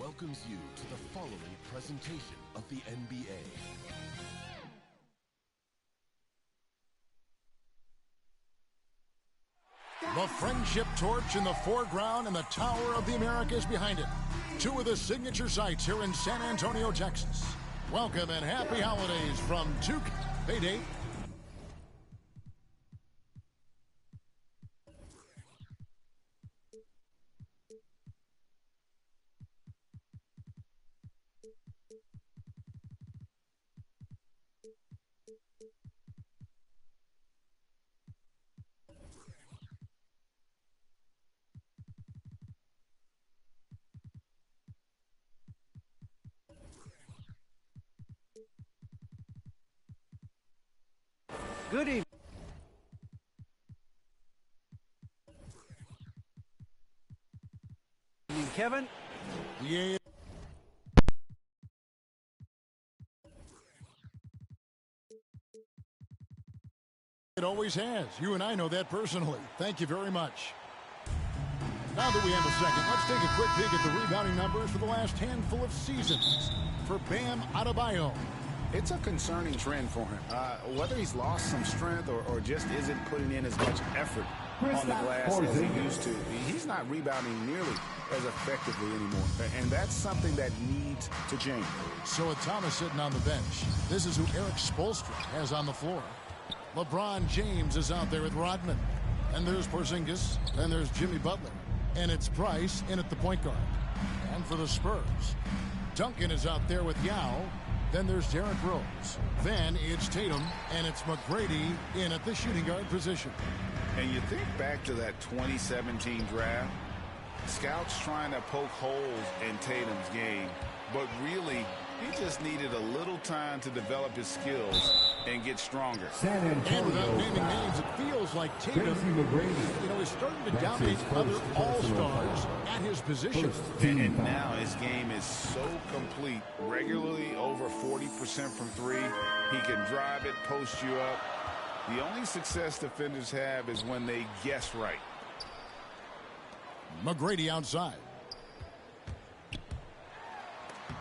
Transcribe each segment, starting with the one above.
welcomes you to the following presentation of the NBA. The friendship torch in the foreground and the Tower of the Americas behind it. Two of the signature sites here in San Antonio, Texas. Welcome and happy holidays from Duke. Payday. Good evening, Kevin. Yeah. It always has. You and I know that personally. Thank you very much. Now that we have a second, let's take a quick peek at the rebounding numbers for the last handful of seasons for Bam Adebayo. It's a concerning trend for him. Whether he's lost some strength or just isn't putting in as much effort on the glass as he used to, he's not rebounding nearly as effectively anymore. And that's something that needs to change. So with Thomas sitting on the bench, this is who Eric Spoelstra has on the floor. LeBron James is out there with Rodman. And there's Porzingis. And there's Jimmy Butler. And it's Price in at the point guard. And for the Spurs, Duncan is out there with Yao. Then there's Derrick Rose. Then it's Tatum, and it's McGrady in at the shooting guard position. And you think back to that 2017 draft, scouts trying to poke holes in Tatum's game, but really, he just needed a little time to develop his skills and get stronger. And without naming names, it feels like Tatum, is starting to dominate other all-stars at his position. And now his game is so complete, regularly over 40% from three. He can drive it, post you up. The only success defenders have is when they guess right. McGrady outside.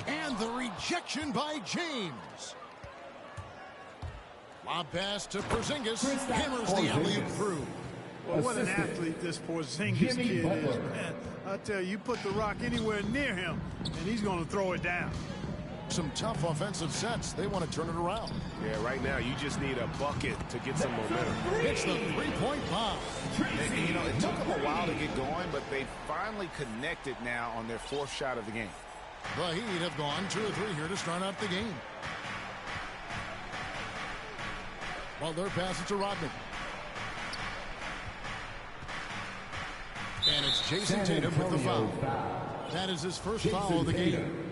And the rejection by James. Lob pass to Porzingis. Hammers the alley-oop through. Well, what an athlete this Porzingis kid is, man. I tell you, put the rock anywhere near him, and he's going to throw it down. Some tough offensive sets. They want to turn it around. Yeah, right now you just need a bucket to get some momentum. It's the three-point bomb. And, it took them a while to get going, but they finally connected now on their fourth shot of the game. The Heat have gone 2 or 3 here to start out the game. Butler passes to Rodman. And it's Jason Tatum with the foul. That is his first foul of the game.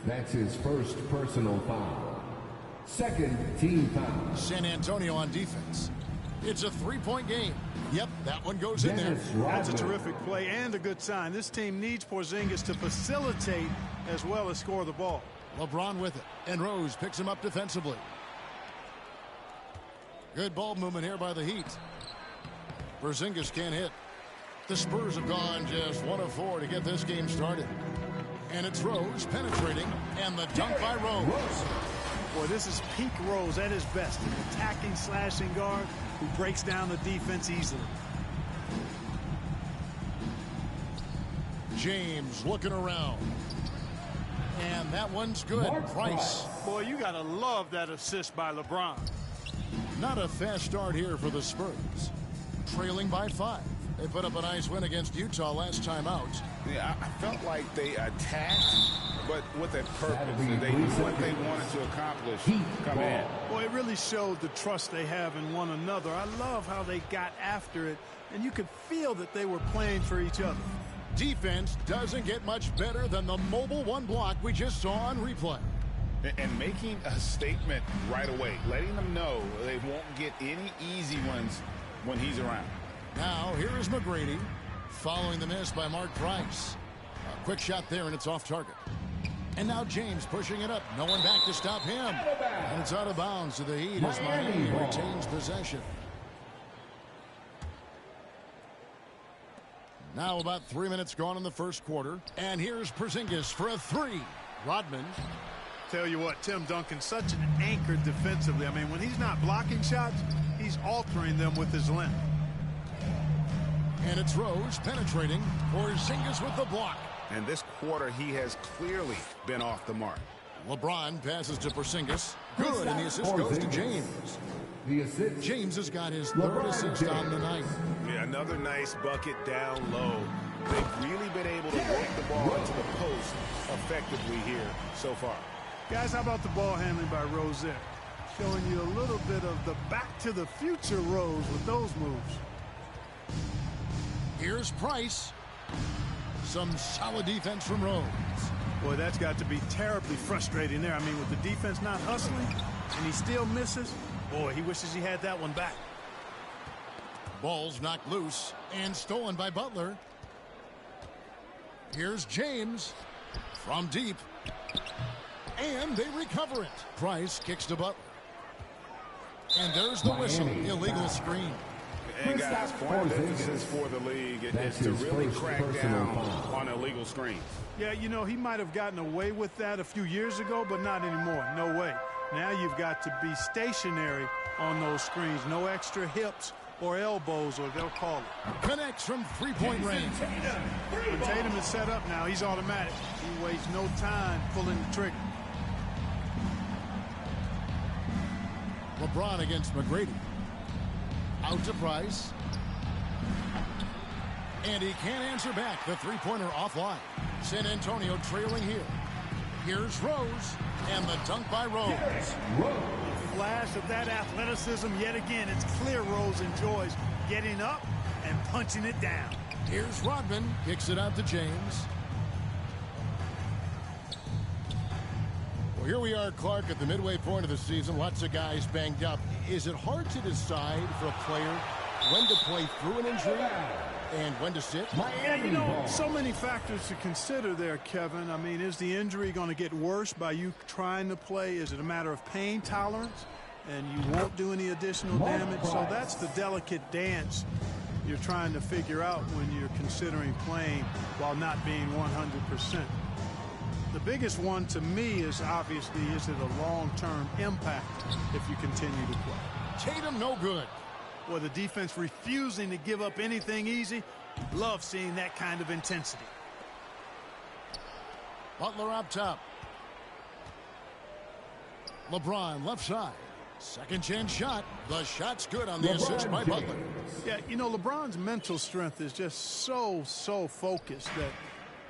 That's his first personal foul. Second team foul. San Antonio on defense. It's a three-point game. Yep, that one goes in there. That's a terrific play and a good sign. This team needs Porzingis to facilitate as well as score the ball. LeBron with it. And Rose picks him up defensively. Good ball movement here by the Heat. Porzingis can't hit. The Spurs have gone just 1 of 4 to get this game started. And it's Rose penetrating. And the dunk by Rose. Boy, this is peak Rose at his best. An attacking, slashing guard who breaks down the defense easily. James looking around. And that one's good. Price. Boy, you got to love that assist by LeBron. Not a fast start here for the Spurs. Trailing by 5. They put up a nice win against Utah last time out. Yeah, I felt like they attacked, but with a purpose. They knew what they wanted to accomplish coming in. Boy, it really showed the trust they have in one another. I love how they got after it, and you could feel that they were playing for each other. Defense doesn't get much better than the mobile one block we just saw on replay. And making a statement right away, letting them know they won't get any easy ones when he's around. Now, here is McGrady, following the miss by Mark Price. A quick shot there, and it's off target. And now James pushing it up. No one back to stop him. And it's out of bounds to the Heat as Miami retains possession. Now about 3 minutes gone in the first quarter. And here's Porzingis for a three. Rodman. Tell you what, Tim Duncan's such an anchor defensively. I mean, when he's not blocking shots, he's altering them with his length. And it's Rose penetrating. Porzingis with the block. And this quarter, he has clearly been off the mark. LeBron passes to Porzingis. Good, and the assist goes to James. The assist. James has got his third assist on the night. Yeah, another nice bucket down low. They've really been able to work the ball into the post effectively here so far. Guys, how about the ball handling by Rose there? Showing you a little bit of the back to the future Rose with those moves. Here's Price. Some solid defense from Rose. Boy, that's got to be terribly frustrating there. I mean, with the defense not hustling and he still misses, boy, he wishes he had that one back. Ball's knocked loose and stolen by Butler. Here's James from deep. And they recover it. Price kicks to Butler. And there's the whistle. Illegal screen. And guys, point of emphasis for the league is to really crack down on illegal screens. Yeah, you know, he might have gotten away with that a few years ago, but not anymore. No way. Now you've got to be stationary on those screens. No extra hips or elbows, or they'll call it. Connects from three-point range. When Tatum is set up now, he's automatic. He wastes no time pulling the trigger. LeBron against McGrady. Out to Price. And he can't answer back. The three-pointer offline. San Antonio trailing here. Here's Rose. And the dunk by Rose. A flash of that athleticism yet again. It's clear Rose enjoys getting up and punching it down. Here's Rodman. Kicks it out to James. Well, here we are, Clark, at the midway point of the season. Lots of guys banged up. Is it hard to decide for a player when to play through an injury and when to sit? Yeah, you know, so many factors to consider there, Kevin. I mean, is the injury going to get worse by you trying to play? Is it a matter of pain tolerance and you won't do any additional damage? So that's the delicate dance you're trying to figure out when you're considering playing while not being 100%. The biggest one to me is obviously, is it a long-term impact if you continue to play? Tatum no good. Boy, the defense refusing to give up anything easy. Love seeing that kind of intensity. Butler up top. LeBron left side. Second chance shot. The shot's good on the assist by Butler. Yeah, you know, LeBron's mental strength is just so focused that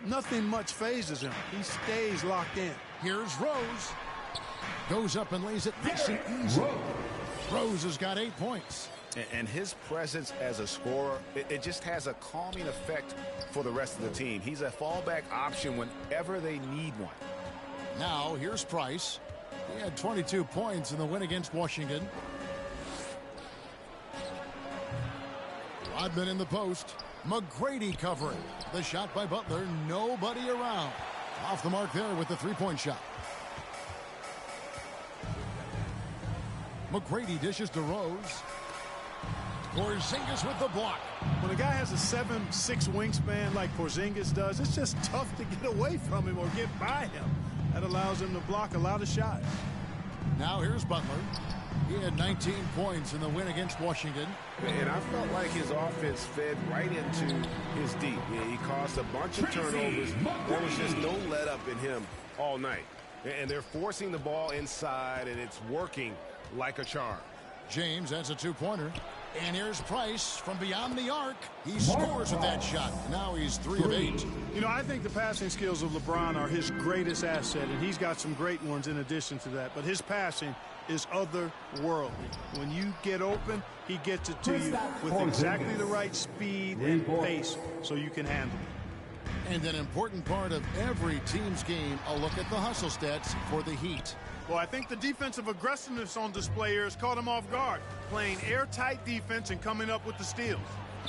nothing much phases him. He stays locked in. Here's Rose. Goes up and lays it nice and easy. Rose has got 8 points. And his presence as a scorer, it just has a calming effect for the rest of the team. He's a fallback option whenever they need one. Now, here's Price. He had 22 points in the win against Washington. Rodman in the post. McGrady covering. The shot by Butler. Nobody around. Off the mark there with the three-point shot. McGrady dishes to Rose. Porzingis with the block. When a guy has a 7'6" wingspan like Porzingis does, it's just tough to get away from him or get by him. That allows him to block a lot of shots. Now here's Butler. He had 19 points in the win against Washington. And I felt like his offense fed right into his deep. He caused a bunch of turnovers. There was just no let up in him all night. And they're forcing the ball inside, and it's working like a charm. James has a two-pointer. And here's Price from beyond the arc. He scores with that shot. Now he's 3 of 8. You know, I think the passing skills of LeBron are his greatest asset, and he's got some great ones in addition to that. But his passing is otherworldly. When you get open, he gets it to you with exactly the right speed and pace so you can handle it. And an important part of every team's game, a look at the hustle stats for the Heat. Well, I think the defensive aggressiveness on display here has caught him off guard, playing airtight defense and coming up with the steals.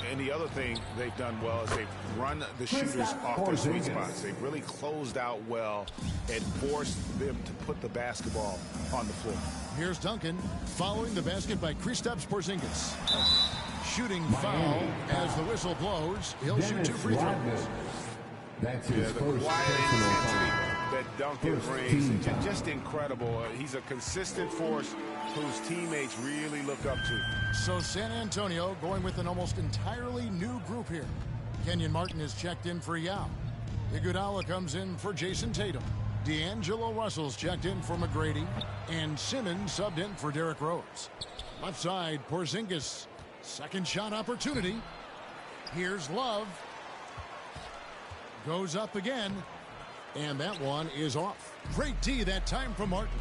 And the other thing they've done well is they've run the shooters off their sweet spots. They've really closed out well and forced them to put the basketball on the floor. Here's Duncan following the basket by Kristaps Porzingis. Shooting foul as the whistle blows. He'll shoot 2 free throws. That's his The first quiet personal intensity foul. that Duncan First brings, team foul. just incredible. He's a consistent force whose teammates really look up to. So San Antonio going with an almost entirely new group here. Kenyon Martin is checked in for Yao. Iguodala comes in for Jason Tatum. D'Angelo Russell's checked in for McGrady. And Simmons subbed in for Derrick Rose. Left side, Porzingis. Second shot opportunity. Here's Love. Goes up again. And that one is off. Great D that time from Martin.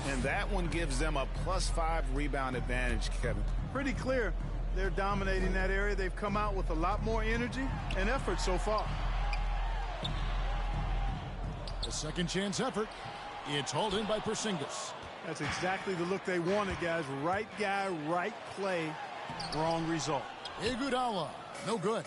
And that one gives them a +5 rebound advantage, Kevin. Pretty clear. They're dominating that area. They've come out with a lot more energy and effort so far. A second chance effort. It's hauled in by Porzingis. That's exactly the look they wanted, guys. Right guy, right play, wrong result. Iguodala, no good.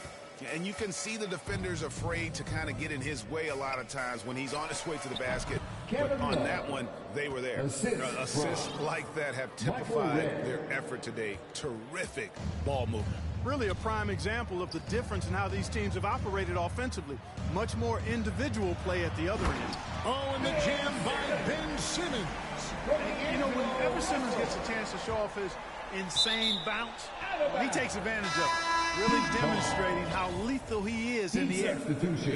And you can see the defenders afraid to kind of get in his way a lot of times when he's on his way to the basket. But on that one, they were there. Assists like that have typified their effort today. Terrific ball movement. Really a prime example of the difference in how these teams have operated offensively. Much more individual play at the other end. Oh, and the jam by Ben Simmons. You know, whenever Simmons gets a chance to show off his insane bounce, he takes advantage of it, really demonstrating how lethal he is in the air.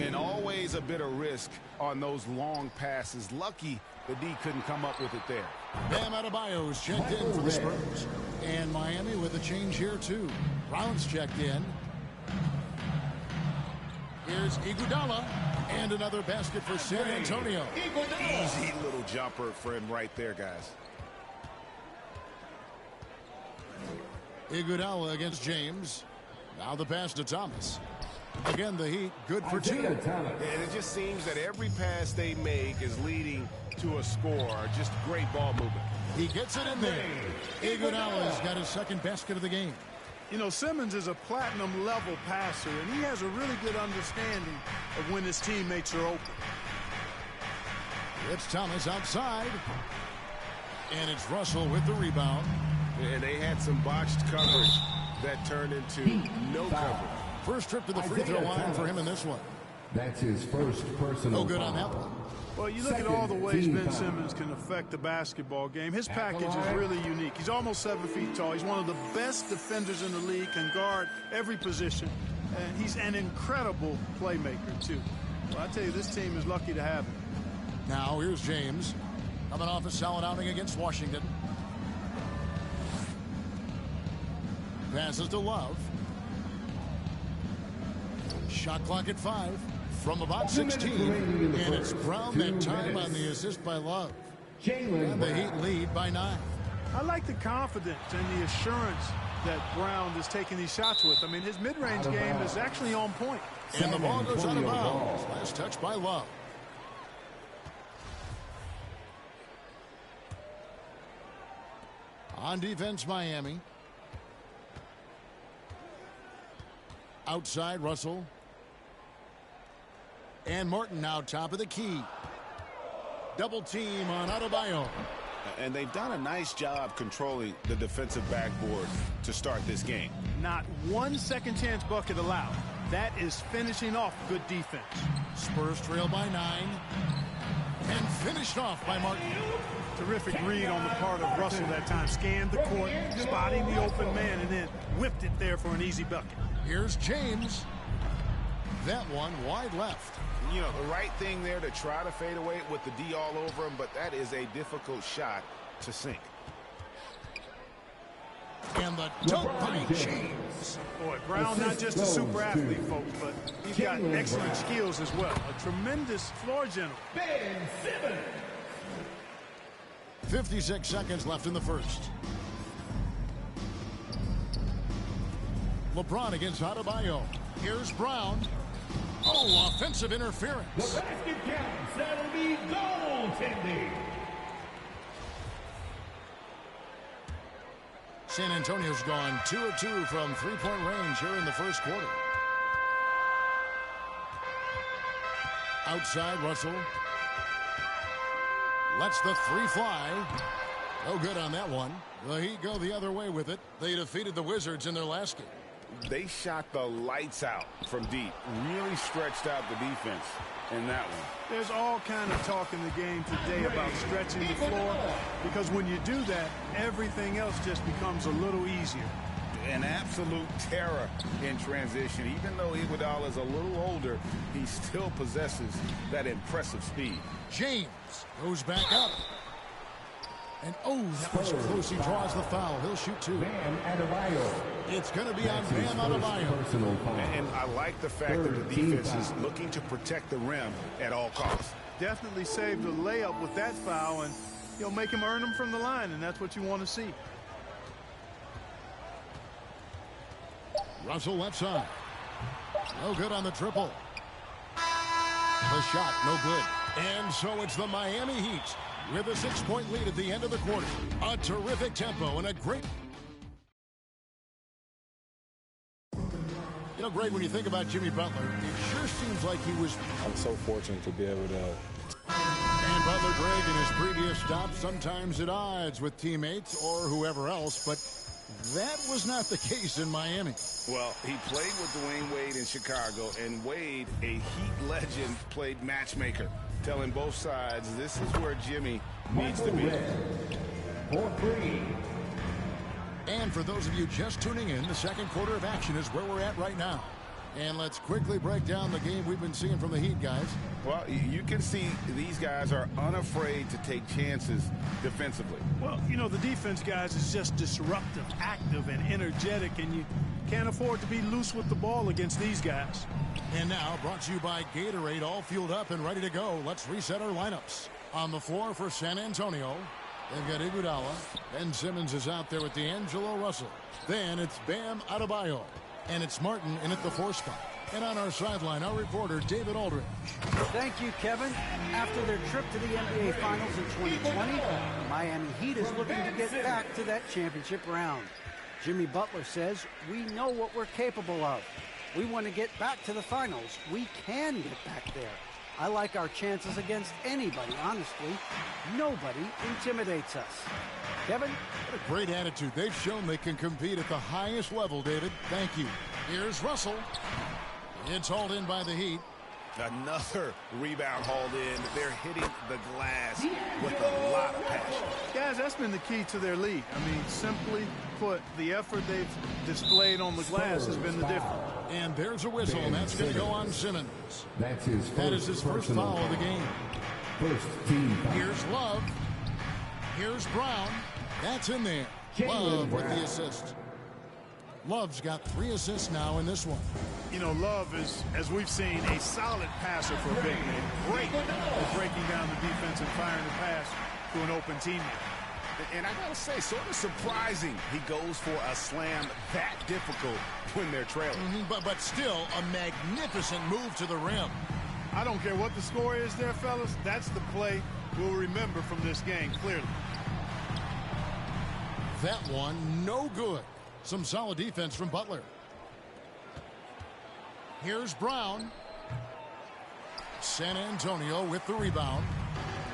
And always a bit of risk on those long passes. Lucky the D couldn't come up with it there. Bam Adebayo's checked in for the Spurs. And Miami with a change here, too. Brown's checked in. Here's Iguodala. And another basket for San Antonio. Easy little jumper for him right there, guys. Iguodala against James. Now the pass to Thomas. Again, the Heat, good for 2. And it just seems that every pass they make is leading to a score. Just great ball movement. He gets it in there. Iguodala's got his second basket of the game. You know, Simmons is a platinum-level passer, and he has a really good understanding of when his teammates are open. It's Thomas outside. And it's Russell with the rebound. And they had some botched coverage that turned into no coverage. First trip to the free throw line for him in this one. That's his first personal No good foul. on that one. Well, you look at all the ways Ben Simmons can affect the basketball game. His package is really unique. He's almost 7 feet tall. He's one of the best defenders in the league, can guard every position. And he's an incredible playmaker, too. Well, I tell you, this team is lucky to have him. Now, here's James. Coming off a solid outing against Washington. Passes to Love. Shot clock at 5. From about 16. And it's Brown that time on the assist by Love. And the Heat lead by 9. I like the confidence and the assurance that Brown is taking these shots with. I mean, his mid-range game is actually on point. And the ball goes out of bounds. Last touch by Love. On defense, Miami. Outside, Russell. And Martin now top of the key. Double team on Adebayo. And they've done a nice job controlling the defensive backboard to start this game. Not one second chance bucket allowed. That is finishing off good defense. Spurs trail by 9. And finished off by Martin. Terrific read on the part of Russell that time. Scanned the court, spotting the open man, and then whipped it there for an easy bucket. Here's James. That one wide left. You know, the right thing there to try to fade away with the D all over him, but that is a difficult shot to sink. And the dunk by James. Boy, Brown not just a super athlete, folks, but he's got excellent skills as well. A tremendous floor general. 56 seconds left in the first. LeBron against Adebayo. Here's Brown. Oh, offensive interference. The basket counts. That'll be goaltending. San Antonio's gone 2 of 2 from three-point range here in the first quarter. Outside, Russell lets the 3 fly. Oh, good on that one. The Heat go the other way with it. They defeated the Wizards in their last game. They shot the lights out from deep. Really stretched out the defense in that one. There's all kind of talk in the game today about stretching the floor, because when you do that, everything else just becomes a little easier. An absolute terror in transition. Even though Iguodala is a little older, he still possesses that impressive speed. James goes back up. And, oh, that was close. He draws the foul. He'll shoot two. Bam Adebayo. It's going to be on Bam Adebayo. And I like the fact that the defense is looking to protect the rim at all costs. Definitely saved a layup with that foul, and you'll make him earn them from the line, and that's what you want to see. Russell left side. No good on the triple. The shot, no good. And so it's the Miami Heat with a 6-point lead at the end of the quarter. A terrific tempo and a great... You know, great when you think about Jimmy Butler. It sure seems like he was... I'm so fortunate to be able to... And Butler, Greg, in his previous stops, sometimes at odds with teammates or whoever else, but that was not the case in Miami. Well, he played with Dwayne Wade in Chicago, and Wade, a Heat legend, played matchmaker, telling both sides this is where Jimmy needs to be. And for those of you just tuning in, the second quarter of action is where we're at right now. And let's quickly break down the game we've been seeing from the Heat, guys. Well, you can see these guys are unafraid to take chances defensively. Well, you know, the defense, guys, is just disruptive, active, and energetic, and you can't afford to be loose with the ball against these guys. And now, brought to you by Gatorade, all fueled up and ready to go. Let's reset our lineups. On the floor for San Antonio, they've got Iguodala. Ben Simmons is out there with D'Angelo Russell. Then it's Bam Adebayo. And it's Martin in at the 4 spot. And on our sideline, our reporter, David Aldridge. Thank you, Kevin. After their trip to the NBA Finals in 2020, the Miami Heat is looking to get back to that championship round. Jimmy Butler says, we know what we're capable of. We want to get back to the finals. We can get back there. I like our chances against anybody, honestly. Nobody intimidates us. Kevin? What a great attitude. They've shown they can compete at the highest level, David. Thank you. Here's Russell. It's hauled in by the Heat. Another rebound hauled in. They're hitting the glass with a lot of passion. Guys, that's been the key to their lead. I mean, simply put, the effort they've displayed on the glass has been the difference. And there's a whistle, and that's going to go on Simmons. That is his first foul of the game. First team foul. Here's Love. Here's Brown. That's in there. Love with the assist. Love's got 3 assists now in this one. You know, Love is, as we've seen, a solid passer for a big man. Great at breaking down the defense and firing the pass to an open teammate. And I got to say, sort of surprising he goes for a slam that difficult when they're trailing. But still, a magnificent move to the rim. I don't care what the score is there, fellas. That's the play we'll remember from this game, clearly. That one, no good. Some solid defense from Butler. Here's Brown. San Antonio with the rebound.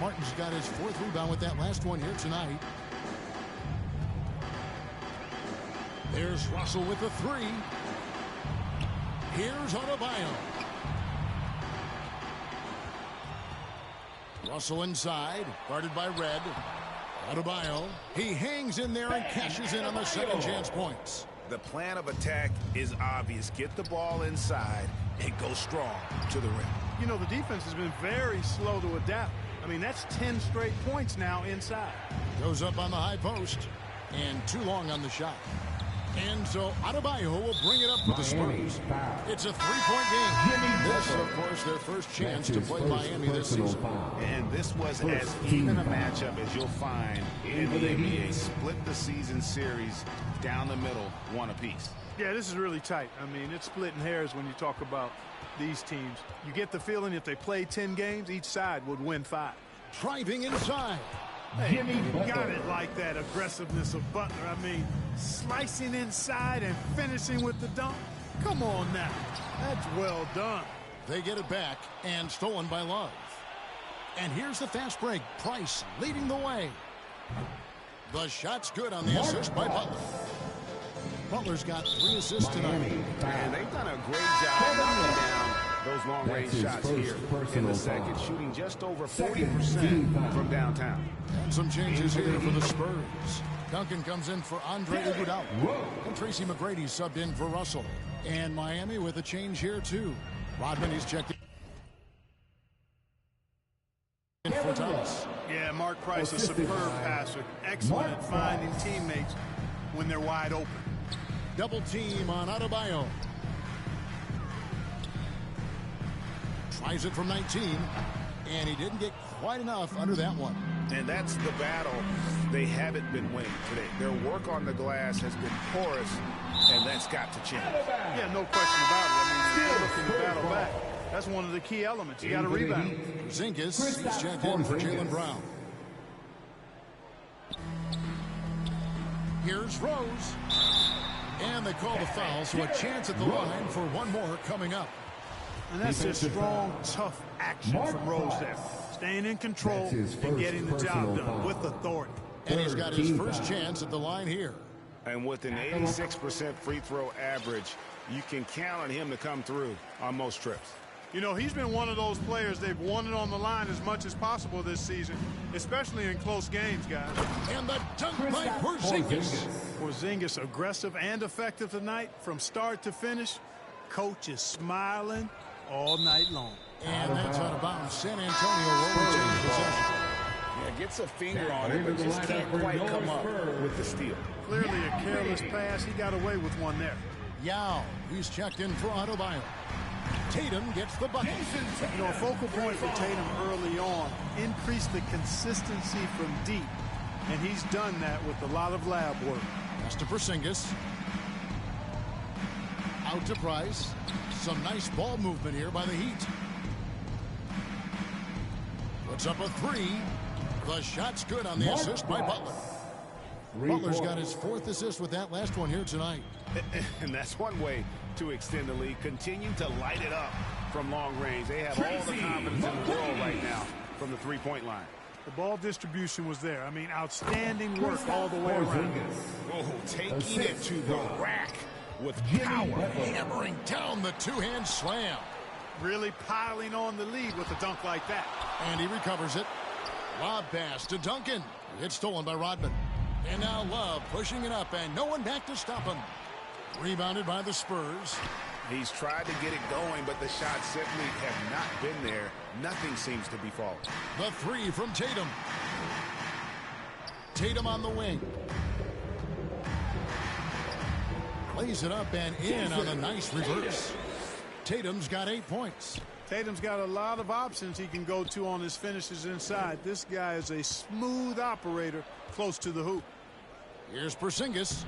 Martin's got his 4th rebound with that last one here tonight. There's Russell with the 3. Here's Adebayo. Russell inside, guarded by Red. Adebayo, he hangs in there and cashes in on the second chance points. The plan of attack is obvious. Get the ball inside and go strong to the rim. You know, the defense has been very slow to adapt. I mean, that's 10 straight points now inside. Goes up on the high post. And too long on the shot. And so Adebayo will bring it up for the Spurs. It's a 3-point game. This, of course, their first chance to play Miami this season. And this was as even a matchup as you'll find in the NBA. Split the season series down the middle, 1 apiece. Yeah, this is really tight. I mean, it's splitting hairs when you talk about these teams. You get the feeling if they play 10 games, each side would win 5. Driving inside. Hey, you got it like that aggressiveness of Butler. I mean, slicing inside and finishing with the dunk. Come on now. That's well done. They get it back and stolen by Love. And here's the fast break. Price leading the way. The shot's good on the assist by Butler. Butler's got 3 assists tonight. And they've done a great job knocking down those long-range shots here in the second, shooting just over 40% from downtown. And some changes here for the Spurs. Duncan comes in for Andre Iguodala. And Tracy McGrady subbed in for Russell. And Miami with a change here, too. Rodman, he's checked in for Thomas. Yeah, Mark Price, a superb passer. Excellent at finding teammates when they're wide open. Double team on Adebayo. Tries it from 19. And he didn't get quite enough under that one. And that's the battle they haven't been winning today. Their work on the glass has been porous, and that's got to change. Yeah, no question about it. I mean, they're looking to battle back. That's one of the key elements. You got to rebound. Zinkis, he's checked in for Jaylen Brown. Here's Rose. And they call the foul, so a chance at the line for one more coming up. And that's just strong, tough action from Rose there. Staying in control and getting the job done with authority. And he's got his first chance at the line here. And with an 86% free throw average, you can count on him to come through on most trips. You know, he's been one of those players they've wanted on the line as much as possible this season, especially in close games, guys. And the dunk by Porzingis. Porzingis aggressive and effective tonight from start to finish. Coach is smiling all night long. And that's out of bounds. San Antonio will retain possession. Yeah, gets a finger on it, but just can't quite come up with the steal. Clearly a careless pass. He got away with one there. Yao, he's checked in for Adebayo. Tatum gets the bucket. You know, a focal point for Tatum early on, increase the consistency from deep. And he's done that with a lot of lab work. Pass to Porzingis. Out to Price. Some nice ball movement here by the Heat. Puts up a 3. The shot's good on the assist by Butler. Butler's got his 4th assist with that last one here tonight. And that's one way to extend the lead. Continue to light it up from long range. They have all the confidence in the world right now from the three-point line. The ball distribution was there. I mean, outstanding work all the way around. Oh, taking it to the rack with power. Hammering down the two-hand slam. Really piling on the lead with a dunk like that. And he recovers it. Lob pass to Duncan. It's stolen by Rodman. And now Love pushing it up, and no one back to stop him. Rebounded by the Spurs. He's tried to get it going, but the shots simply have not been there. Nothing seems to be falling. The 3 from Tatum. Tatum on the wing. Plays it up and in on the nice reverse. Tatum's got 8 points. Tatum's got a lot of options he can go to on his finishes inside. This guy is a smooth operator close to the hoop. Here's Porzingis.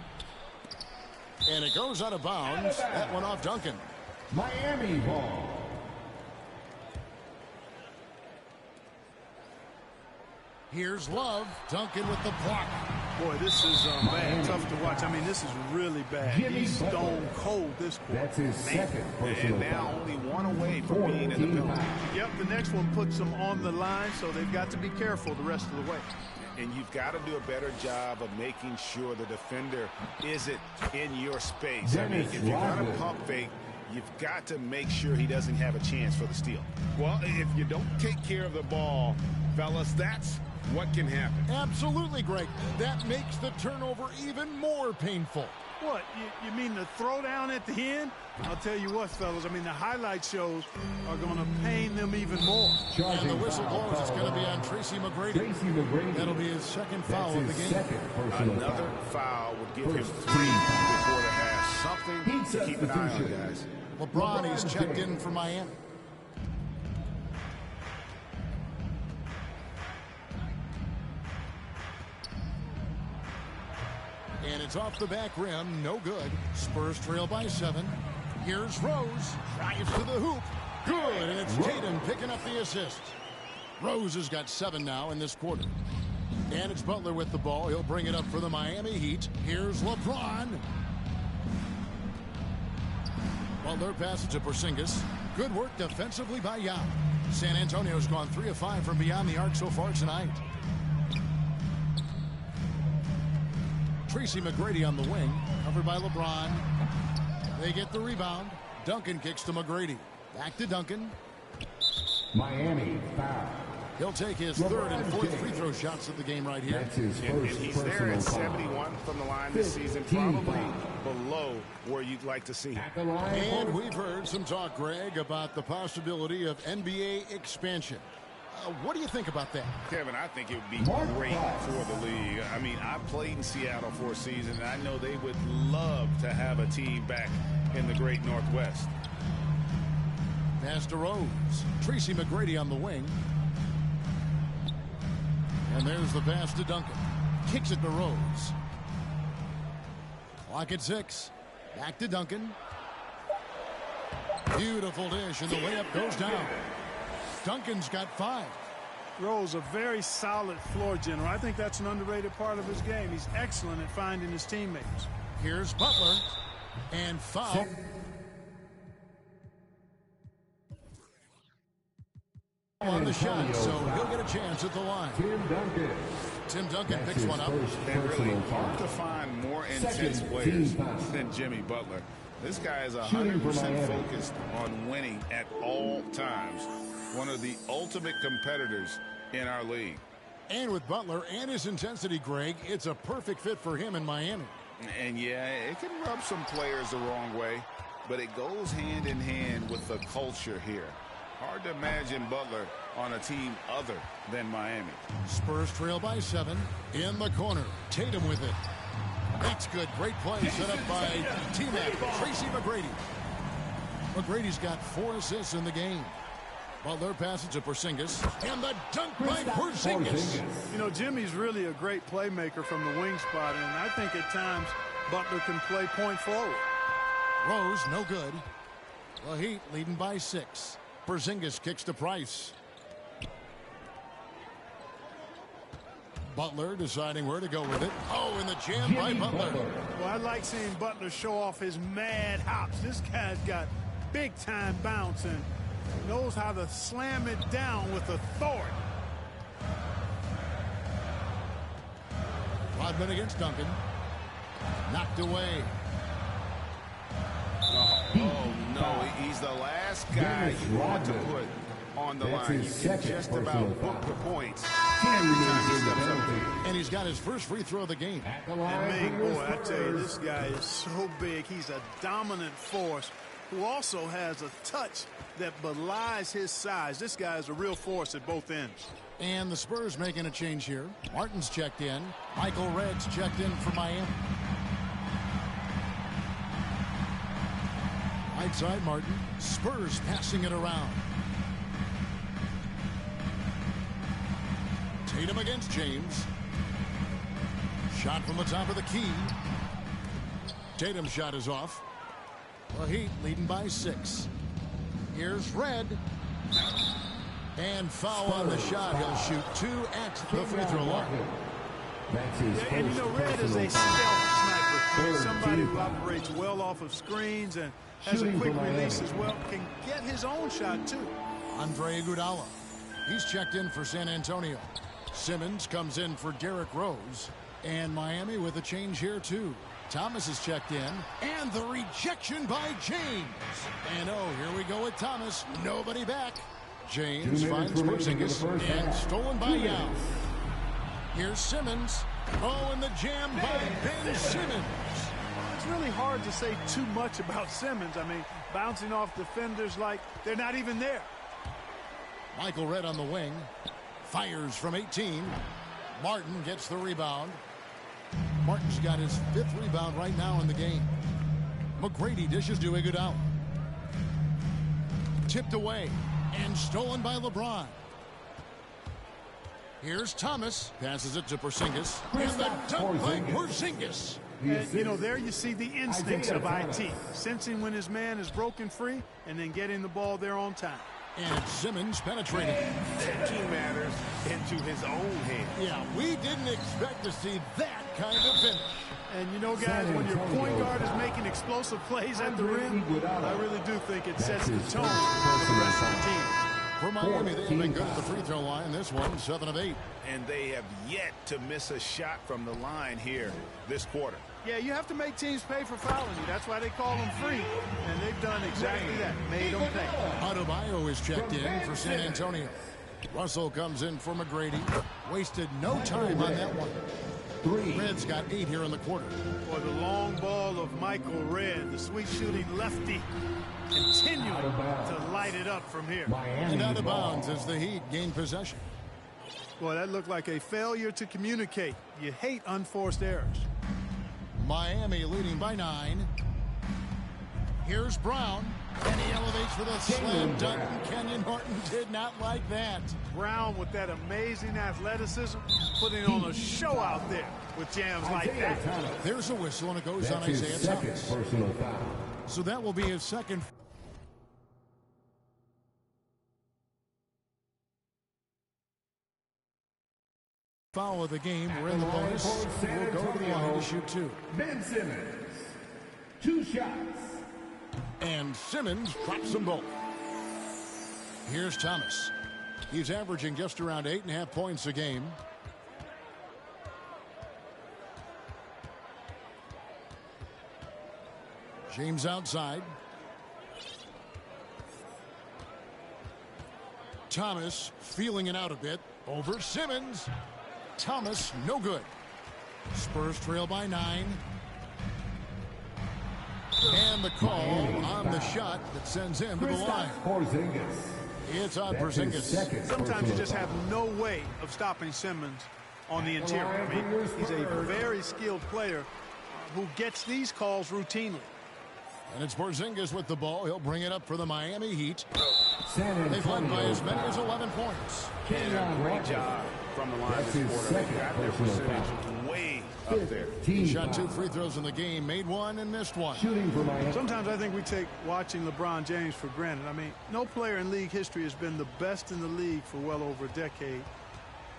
And it goes out of bounds. That one off Duncan. Miami ball. Here's Love. Duncan with the block. Boy, this is bad. Tough to watch. I mean, this is really bad. He's stone cold this quarter. That's his second personal And now foul. only one away from being in the penalty. Yep, the next one puts them on the line, so they've got to be careful the rest of the way. And you've got to do a better job of making sure the defender isn't in your space. I mean, if you're going to pump fake, you've got to make sure he doesn't have a chance for the steal. Well, if you don't take care of the ball, fellas, that's what can happen. Absolutely, Greg. That makes the turnover even more painful. What, you mean the throwdown at the end? I'll tell you what, fellas, I mean, the highlight shows are going to pain them even more. And the whistle blows. It's going to be on Tracy McGrady. That'll be his second foul of the game. Another foul would give him 3 before the half. Something to keep an eye on, guys. LeBron, he's checked in for Miami. And it's off the back rim. No good. Spurs trail by 7. Here's Rose. Drives to the hoop. Good. And it's Tatum picking up the assist. Rose has got 7 now in this quarter. And it's Butler with the ball. He'll bring it up for the Miami Heat. Here's LeBron. Butler passes to Porzingis. Good work defensively by Yao. San Antonio's gone 3 of 5 from beyond the arc so far tonight. Tracy McGrady on the wing, covered by LeBron. They get the rebound. Duncan kicks to McGrady. Back to Duncan. Miami foul. He'll take his third and fourth free throw shots of the game right here. That's his And first he's there personal at foul. 71 from the line this season, probably below where you'd like to see him. At the line And for- we've heard some talk, Greg, about the possibility of NBA expansion. What do you think about that? Kevin, I think it would be great for the league. I mean, I played in Seattle for a season, and I know they would love to have a team back in the great Northwest. Pass to Rose. Tracy McGrady on the wing. And there's the pass to Duncan. Kicks it to Rose. Clock at 6. Back to Duncan. Beautiful dish, and the layup goes down. Duncan's got 5. Rose, a very solid floor general. I think that's an underrated part of his game. He's excellent at finding his teammates. Here's Butler. And foul. On the shot, so he'll get a chance at the line. Tim Duncan That's picks his one up. first And really personal hard foul. to find more intense Second players team foul. than Jimmy Butler. This guy is Shooting for 100% Miami. focused on winning at all times. One of the ultimate competitors in our league. And with Butler and his intensity, Greg, it's a perfect fit for him in Miami. And yeah, it can rub some players the wrong way, but it goes hand in hand with the culture here. Hard to imagine Butler on a team other than Miami. Spurs trail by 7. In the corner. Tatum with it. That's good. Great play set up by T-Mac, Tracy McGrady. McGrady's got 4 assists in the game. Butler passes to Porzingis. And the dunk by Porzingis. You know, Jimmy's really a great playmaker from the wing spot, and I think at times Butler can play point forward. Rose, no good. The Heat leading by 6. Porzingis kicks to Price. Butler deciding where to go with it. Oh, and the jam by Butler. Well, I like seeing Butler show off his mad hops. This guy's got big-time bounce and knows how to slam it down with authority. Rodman against Duncan. Knocked away. Oh, no, he's the last guy you want to put on the That's line. his You can second just personal about book foul. the points. Ten Every time he loses the steps up penalty. there. And he's got his first free throw of the game. At the And line Meg, for boy, I the tell you, Spurs. this guy is so big. He's a dominant force who also has a touch that belies his size. This guy is a real force at both ends. And the Spurs making a change here. Martin's checked in. Michael Redd's checked in for Miami. Right side Martin. Spurs passing it around. Tatum against James. Shot from the top of the key. Tatum's shot is off. The Heat leading by 6. Here's Red. And foul on the shot. He'll shoot 2 at the free throw line. That's his Yeah, and you know, first Red is a personal stealth foul. sniper. He's Third somebody team who foul. operates well off of screens and has a Shooting quick for Miami. release as well. Can get his own shot, too. Andre Iguodala. He's checked in for San Antonio. Simmons comes in for Derrick Rose. And Miami with a change here, too. Thomas is checked in. And the rejection by James. And oh, here we go with Thomas. Nobody back. James 2 finds minutes remaining in the Porzingis. first And half. stolen by 2 Yao. minutes. Here's Simmons. Oh, and the jam by Ben Simmons. It's really hard to say too much about Simmons. I mean, bouncing off defenders like they're not even there. Michael Redd on the wing. Fires from 18. Martin gets the rebound. Martin's got his 5th rebound right now in the game. McGrady dishes to Iguodala. Tipped away and stolen by LeBron. Here's Thomas. Passes it to Porzingis. And the dunk by Porzingis. And, you know, there you see the instincts of IT. Sensing when his man is broken free and then getting the ball there on time. And Simmons penetrating. Taking matters into his own hands. Yeah, we didn't expect to see that kind of finish. And, you know, guys, when your point guard is making explosive plays at the rim, I really do think it sets the tone for the rest of the team. For Miami, they've been good at the free throw line. This one, 7 of 8. And they have yet to miss a shot from the line here this quarter. Yeah, you have to make teams pay for fouling you. That's why they call them free. And they've done exactly that, made them pay. Adebayo is checked in for San Antonio. Russell comes in for McGrady. Wasted no time on that one. Red's got 8 here in the quarter. For the long ball of Michael Red, the sweet shooting lefty, continuing to light it up from here. And out of bounds as the Heat gain possession. Boy, that looked like a failure to communicate. You hate unforced errors. Miami leading by 9. Here's Brown, and he elevates for the slam dunk. Kenyon Norton did not like that. Brown with that amazing athleticism, putting on a show out there with jams like that. There's a whistle, and it goes on That's Isaiah his second Thomas. personal foul. So that will be his second. Foul of the game. We're in the bonus. We'll go to the line to shoot 2. Ben Simmons. 2 shots. And Simmons drops them both. Here's Thomas. He's averaging just around 8.5 points a game. James outside. Thomas feeling it out a bit. Over Simmons. Thomas, no good. Spurs trail by 9. And the call on the shot that sends him to the line. It's on Porzingis. Sometimes you just have no way of stopping Simmons on the interior. I mean, he's a very skilled player who gets these calls routinely. And it's Porzingis with the ball. He'll bring it up for the Miami Heat. They've led by as many as 11 points. And a great job from the line this quarter. They got their percentage way up there. He shot 2 free throws in the game, made 1 and missed 1. Sometimes I think we take watching LeBron James for granted. I mean, no player in league history has been the best in the league for well over a decade.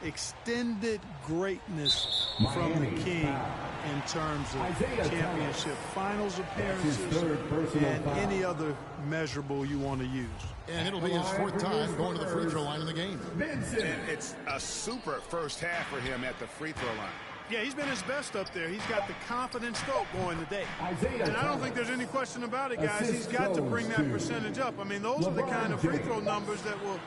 Extended greatness from the king in terms of championship finals appearances and any other measurable you want to use. And it'll be his 4th time going to the free throw line in the game. And it's a super first half for him at the free throw line. Yeah, he's been his best up there. He's got the confidence stroke going today. And I don't think there's any question about it, guys. He's got to bring that percentage up. I mean, those are the kind of free throw numbers that will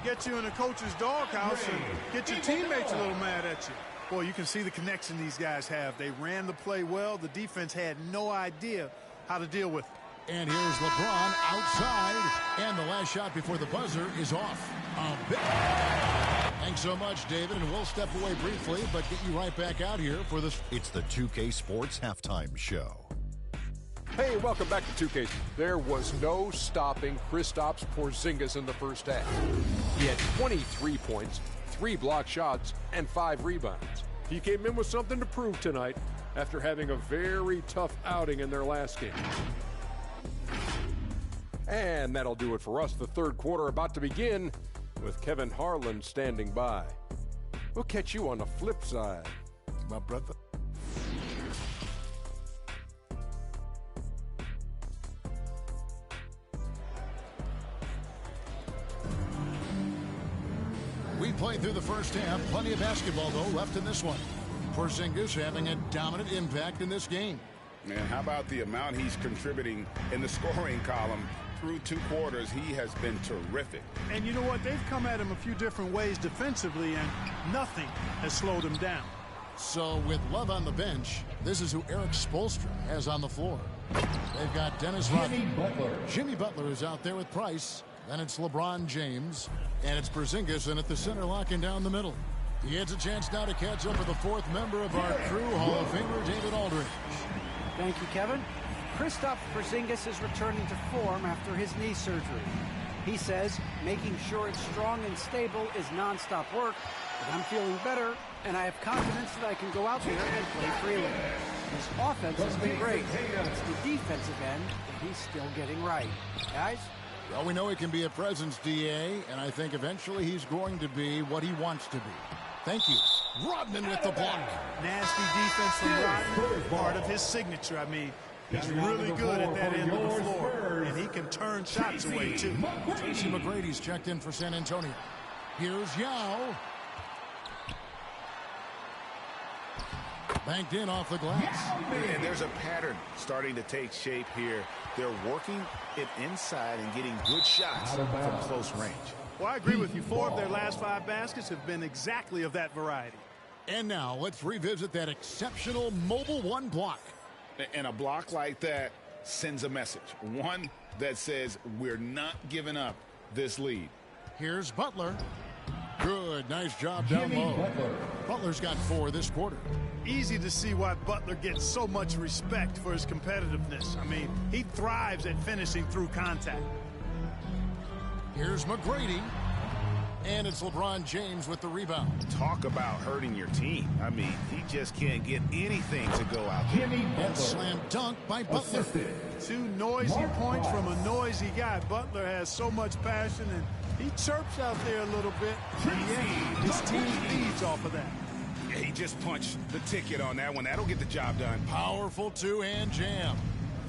get you in a coach's doghouse and get your teammates a little mad at you. Boy, you can see the connection these guys have. They ran the play well. The defense had no idea how to deal with it. And here's LeBron outside. And the last shot before the buzzer is off. Thanks so much, David. And we'll step away briefly, but get you right back out here for this. It's the 2K Sports Halftime Show. Hey, welcome back to 2K. There was no stopping Kristaps Porzingis in the first half. He had 23 points, 3 blocked shots, and 5 rebounds. He came in with something to prove tonight after having a very tough outing in their last game. And that'll do it for us. The third quarter about to begin with Kevin Harlan standing by. We'll catch you on the flip side, My brother. We played through the first half. Plenty of basketball, though, left in this one. Porzingis having a dominant impact in this game. And how about the amount he's contributing in the scoring column? Through 2 quarters, he has been terrific. And you know what? They've come at him a few different ways defensively, and nothing has slowed him down. So with Love on the bench, this is who Eric Spoelstra has on the floor. They've got Dennis Rodman. Jimmy Butler is out there with Price. Then it's LeBron James. And it's Porzingis in at the center, locking down the middle. He has a chance now to catch up with the 4th member of our crew, Hall of Famer David Aldridge. Thank you, Kevin. Kristaps Porzingis is returning to form after his knee surgery. He says making sure it's strong and stable is nonstop work, but I'm feeling better, and I have confidence that I can go out there and play freely. His offense has been great. It's the defensive end that he's still getting right. Guys? Well, we know he can be a presence, DA, and I think eventually he's going to be what he wants to be. Thank you. Rodman with the block. Nasty defense from Rodman, part of his signature. I mean, He's really good at that end of the floor, and he can turn shots away, too. Tracy McGrady's checked in for San Antonio. Here's Yao. Banked in off the glass. And there's a pattern starting to take shape here. They're working it inside and getting good shots from close range. Well, I agree with you. 4 of their last 5 baskets have been exactly of that variety. And now let's revisit that exceptional Mobile One block. And a block like that sends a message. One that says we're not giving up this lead. Here's Butler. Good, nice job down low. Butler's got 4 this quarter. Easy to see why Butler gets so much respect for his competitiveness. I mean, he thrives at finishing through contact. Here's McGrady. And it's LeBron James with the rebound. Talk about hurting your team. I mean, he just can't get anything to go out there. And slam dunk by Butler. 2 noisy points from a noisy guy. Butler has so much passion, and he chirps out there a little bit. Yeah, his team feeds off of that. Yeah, he just punched the ticket on that one. That'll get the job done. Powerful 2-hand jam.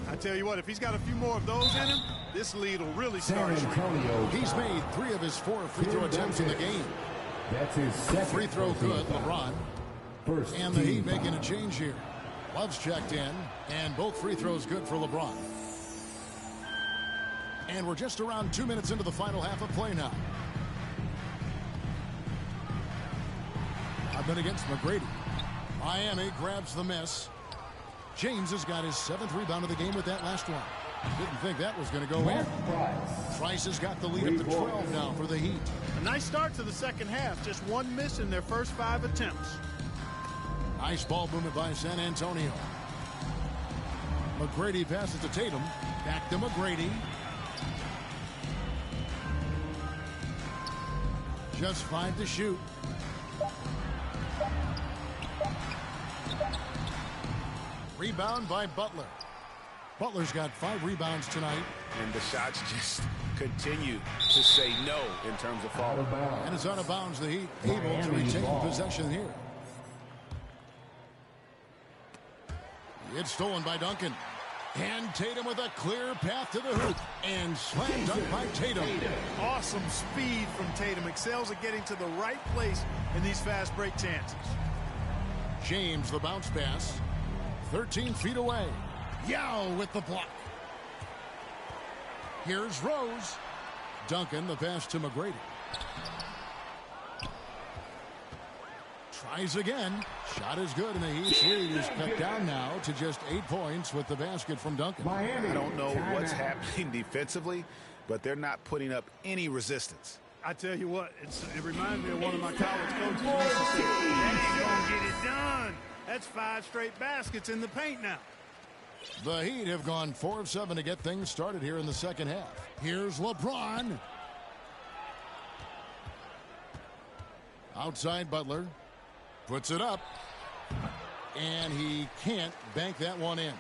I tell you what, if he's got a few more of those in him, this lead will really start shrinking. He's made 3 of his 4 free throw attempts in the game. That's his second free throw good, LeBron. And the Heat making a change here. Love's checked in, and both free throws good for LeBron. And we're just around 2 minutes into the final half of play now. I've been against McGrady. Miami grabs the miss. James has got his 7th rebound of the game with that last one. Didn't think that was going to go in. Price has got the lead up to 12 now for the Heat. A nice start to the second half. Just 1 miss in their first 5 attempts. Nice ball movement by San Antonio. McGrady passes to Tatum. Back to McGrady. Just 5 to shoot. Rebound by Butler. Butler's got 5 rebounds tonight. And the shots just continue to say no in terms of falling. And it's out of bounds. The Heat able to retain possession here. It's stolen by Duncan. And Tatum with a clear path to the hoop. And slam dunk by Tatum. Awesome speed from Tatum. Excels at getting to the right place in these fast break chances. James, the bounce pass. 13 feet away. Yao with the block. Here's Rose. Duncan, the pass to McGrady. Tries again. Shot is good, and the Heat's lead is cut down now to just 8 points with the basket from Duncan. I don't know what's happening defensively, but they're not putting up any resistance. I tell you what, it reminds me of one of my college coaches who used to say, "That ain't gonna get it done." That's 5 straight baskets in the paint now. The Heat have gone 4 of 7 to get things started here in the second half. Here's LeBron. Outside Butler. Puts it up. And he can't bank that one in.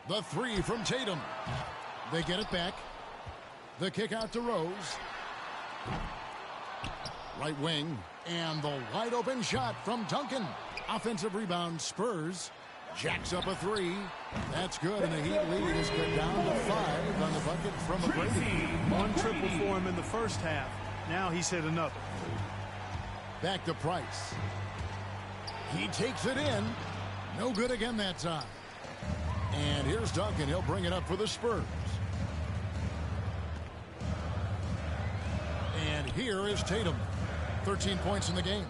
The 3 from Tatum. They get it back. The kick out to Rose. Right wing. And the wide open shot from Duncan. Offensive rebound, Spurs. Jacks up a 3. That's good, and the Heat lead is cut down to 5 on the bucket from McGrady. 1 triple for him in the first half. Now he's hit another. Back to Price. He takes it in. No good again that time. And here's Duncan. He'll bring it up for the Spurs. And here is Tatum. 13 points in the game.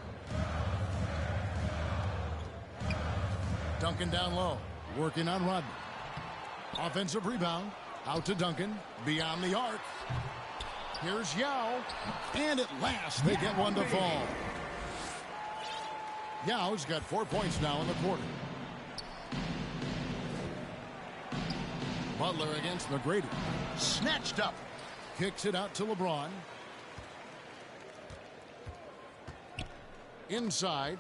Duncan down low. Working on Rodman. Offensive rebound. Out to Duncan. Beyond the arc. Here's Yao. And at last they get one to fall. Yao's got 4 points now in the quarter. Butler against McGrady. Snatched up. Kicks it out to LeBron. Inside.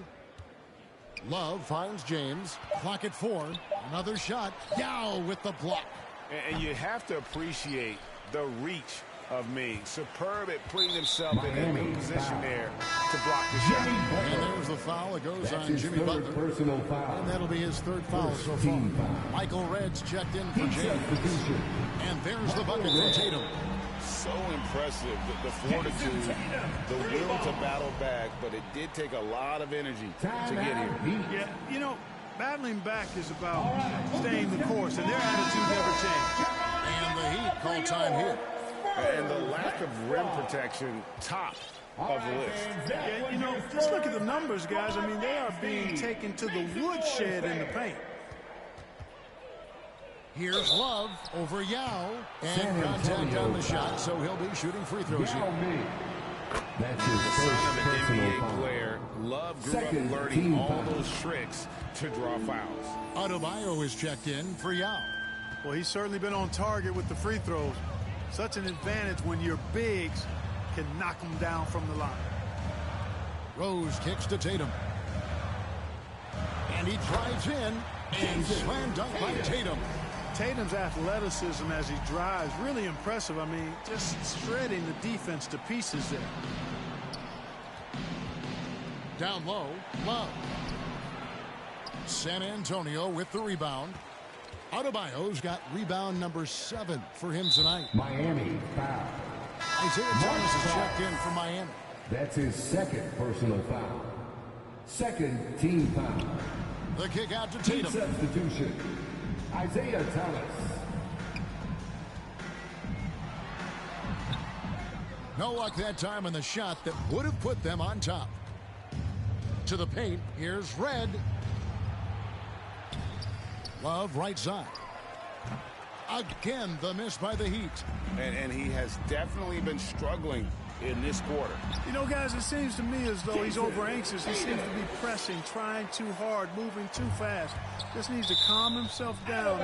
Love finds James. Clock at 4. Another shot. Yao with the block. And you have to appreciate the reach of me. Superb at putting himself in a good position there to block the shot. And there's the foul. It goes on Jimmy Butler. Personal foul. And that'll be his third foul so far. Michael Red's checked in for James. And there's the bucket from Tatum. So impressive, the fortitude, the will to battle back, but it did take a lot of energy to get here. Yeah, you know, battling back is about staying the course, and their attitude never changed. And the Heat call time here. And the lack of rim protection, top of the list. Yeah, you know, just look at the numbers, guys. I mean, they are being taken to the woodshed in the paint. Here's Love over Yao. And contact on the shot, so he'll be shooting free throws here. That's his The first son of an personal NBA foul. player. Love grew Second up learning team all foul. those tricks to draw fouls. Adebayo is checked in for Yao. Well, he's certainly been on target with the free throws. Such an advantage when your bigs can knock them down from the line. Rose kicks to Tatum. And he drives in. And slam dunk by Tatum. Tatum's athleticism as he drives, really impressive. I mean, just shredding the defense to pieces there. Down low, Love. San Antonio with the rebound. Adebayo's got rebound number 7 for him tonight. Miami foul. Isaiah Thomas is checked in for Miami. That's his second personal foul. Second team foul. The kick out to Team Tatum. substitution. Isaiah Thomas. No luck that time on the shot that would have put them on top. To the paint, here's Red. Love right side. Again, the miss by the Heat. And he has definitely been struggling in this quarter. You know, guys, it seems to me as though he's over anxious. He seems to be pressing, trying too hard, moving too fast. Just needs to calm himself down.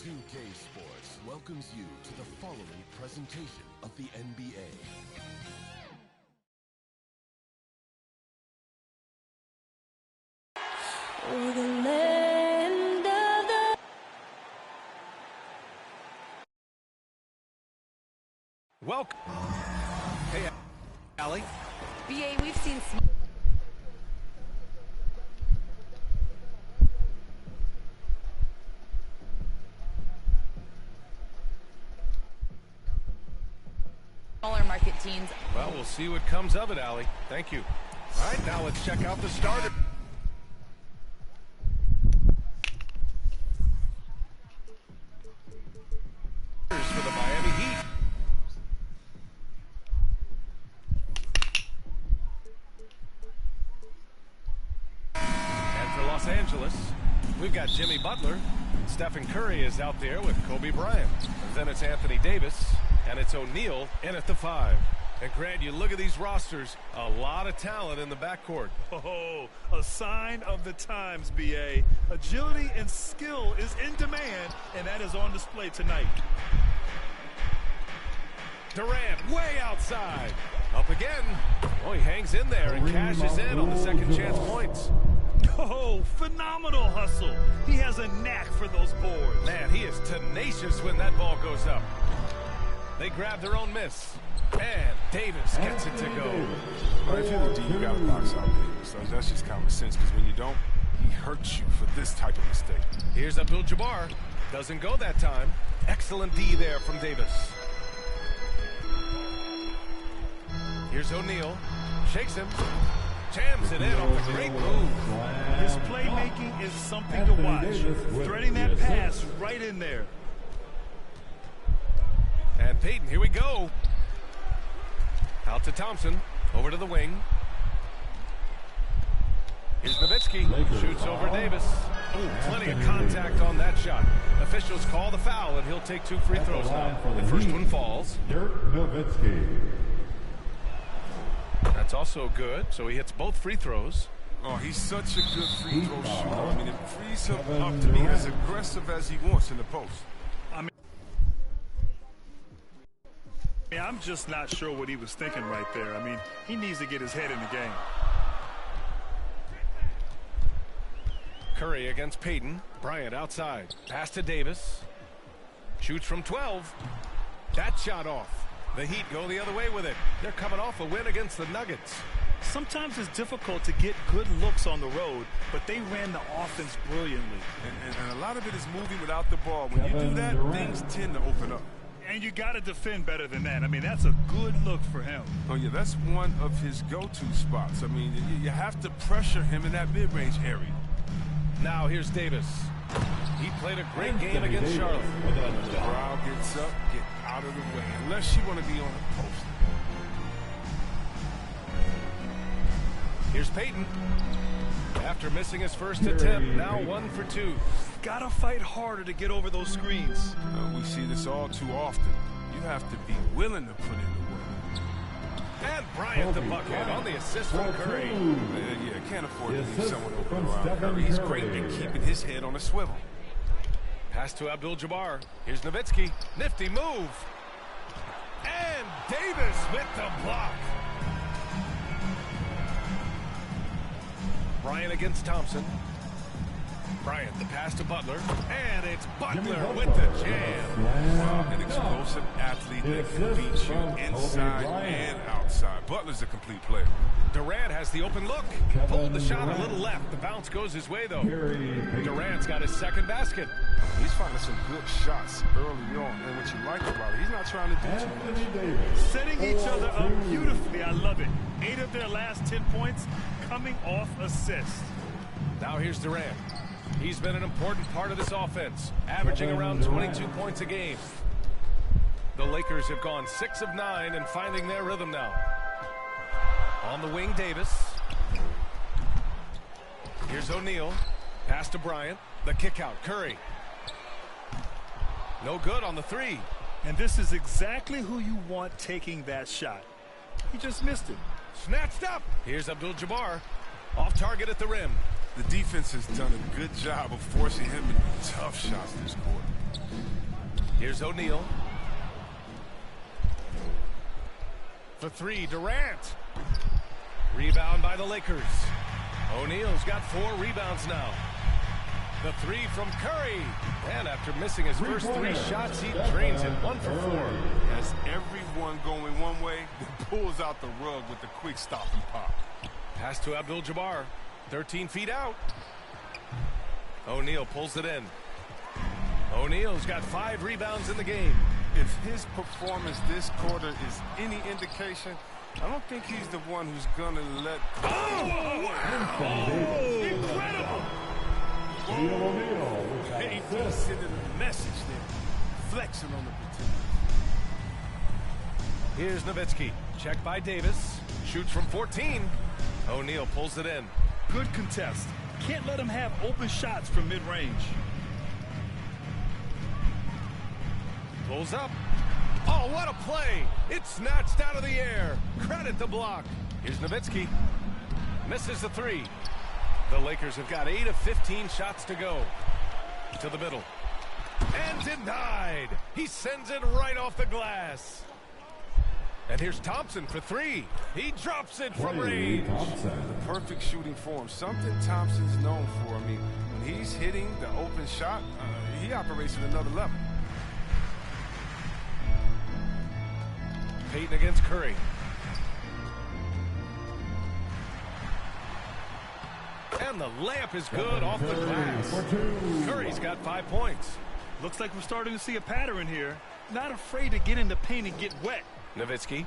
2K Sports welcomes you to the following presentation of the NBA. Oh, the land of the... Welcome. Hey, Allie. BA, we've seen... smaller market teams. Well, we'll see what comes of it, Allie. Thank you. All right, now let's check out the starter. For the Miami Heat. And for Los Angeles, we've got Jimmy Butler. Stephen Curry is out there with Kobe Bryant. And then it's Anthony Davis, and it's O'Neal in at the 5. And Grant, you look at these rosters, a lot of talent in the backcourt. Oh, a sign of the times, B.A. Agility and skill is in demand, and that is on display tonight. Durant way outside. Up again. Oh, he hangs in there and cashes in on the second chance points. Oh, phenomenal hustle. He has a knack for those boards. Man, he is tenacious when that ball goes up. They grab their own miss. And Davis gets it to go. Well, if you're the D, you got to box out Davis. So that's just common sense, because when you don't, he hurts you for this type of mistake. Here's Abdul-Jabbar. Doesn't go that time. Excellent D there from Davis. Here's O'Neal. Shakes him. Jams it in off a great move. His playmaking is something to watch. Threading that pass right in there. And Payton, here we go. Out to Thompson. Over to the wing. Here's Nowitzki. Shoots over Davis. Ooh, plenty of contact on that shot. Officials call the foul, and he'll take 2 free throws now. The first one falls. Dirk Nowitzki. That's also good, so he hits both free throws. Oh, he's such a good free throw shooter. I mean, it frees him up to be as aggressive as he wants in the post. I'm just not sure what he was thinking right there. I mean, he needs to get his head in the game. Curry against Payton. Bryant outside. Pass to Davis. Shoots from 12. That shot off. The Heat go the other way with it. They're coming off a win against the Nuggets. Sometimes it's difficult to get good looks on the road, but they ran the offense brilliantly. And a lot of it is moving without the ball. When you do that, things tend to open up. And you got to defend better than that. I mean, that's a good look for him. Oh, yeah, that's one of his go-to spots. I mean, you have to pressure him in that mid-range area. Now here's Davis. He played a great game against Charlotte. The crowd gets up, get out of the way, unless you want to be on the post. Here's Payton. After missing his first attempt, now 1 for 2. Gotta fight harder to get over those screens. We see this all too often. You have to be willing to put in the work. And Bryant the bucket on the assist from Curry. Yeah, can't afford to leave someone open around Curry. He's great at keeping his head on a swivel. Pass to Abdul-Jabbar. Here's Nowitzki. Nifty move. And Davis with the block. Bryant against Thompson. Bryant, the pass to Butler. And it's Butler with the jam. Wow, an explosive athlete that can beat you inside and outside. Butler's a complete player. Durant has the open look. Pulled the shot a little left. The bounce goes his way, though. Durant's got his second basket. He's finding some good shots early on. And what you like about it, he's not trying to do too much. Setting each other up beautifully. I love it. 8 of their last 10 points coming off assists. Now here's Durant. He's been an important part of this offense, averaging around 22 points a game. The Lakers have gone 6 of 9 and finding their rhythm now. On the wing, Davis. Here's O'Neal. Pass to Bryant. The kick out. Curry. No good on the 3. And this is exactly who you want taking that shot. He just missed it. Snatched up. Here's Abdul-Jabbar. Off target at the rim. The defense has done a good job of forcing him into tough shots this quarter. Here's O'Neal. For 3, Durant. Rebound by the Lakers. O'Neal's got 4 rebounds now. The 3 from Curry. And after missing his first 3 shots, he drains it 1 for 4. As everyone going one way, then pulls out the rug with the quick stop and pop. Pass to Abdul-Jabbar. 13 feet out. O'Neal pulls it in. O'Neal's got 5 rebounds in the game. If his performance this quarter is any indication, I don't think he's the one who's going to let... Oh, wow! Oh, incredible! Hey, he's sending a message there. Flexing on the potential. Here's Nowitzki. Checked by Davis. Shoots from 14. O'Neal pulls it in. Good contest. Can't let him have open shots from mid-range. Pulls up. Oh, what a play. It's snatched out of the air. Credit the block. Here's Nowitzki. Misses the three. The Lakers have got 8 of 15 shots to go. To the middle. And denied. He sends it right off the glass. And here's Thompson for three. He drops it from range. The perfect shooting form. Something Thompson's known for. I mean, when he's hitting the open shot, he operates at another level. Payton against Curry. And the layup is good off the glass. Curry's got 5 points. Looks like we're starting to see a pattern here. Not afraid to get in the paint and get wet. Nowitzki.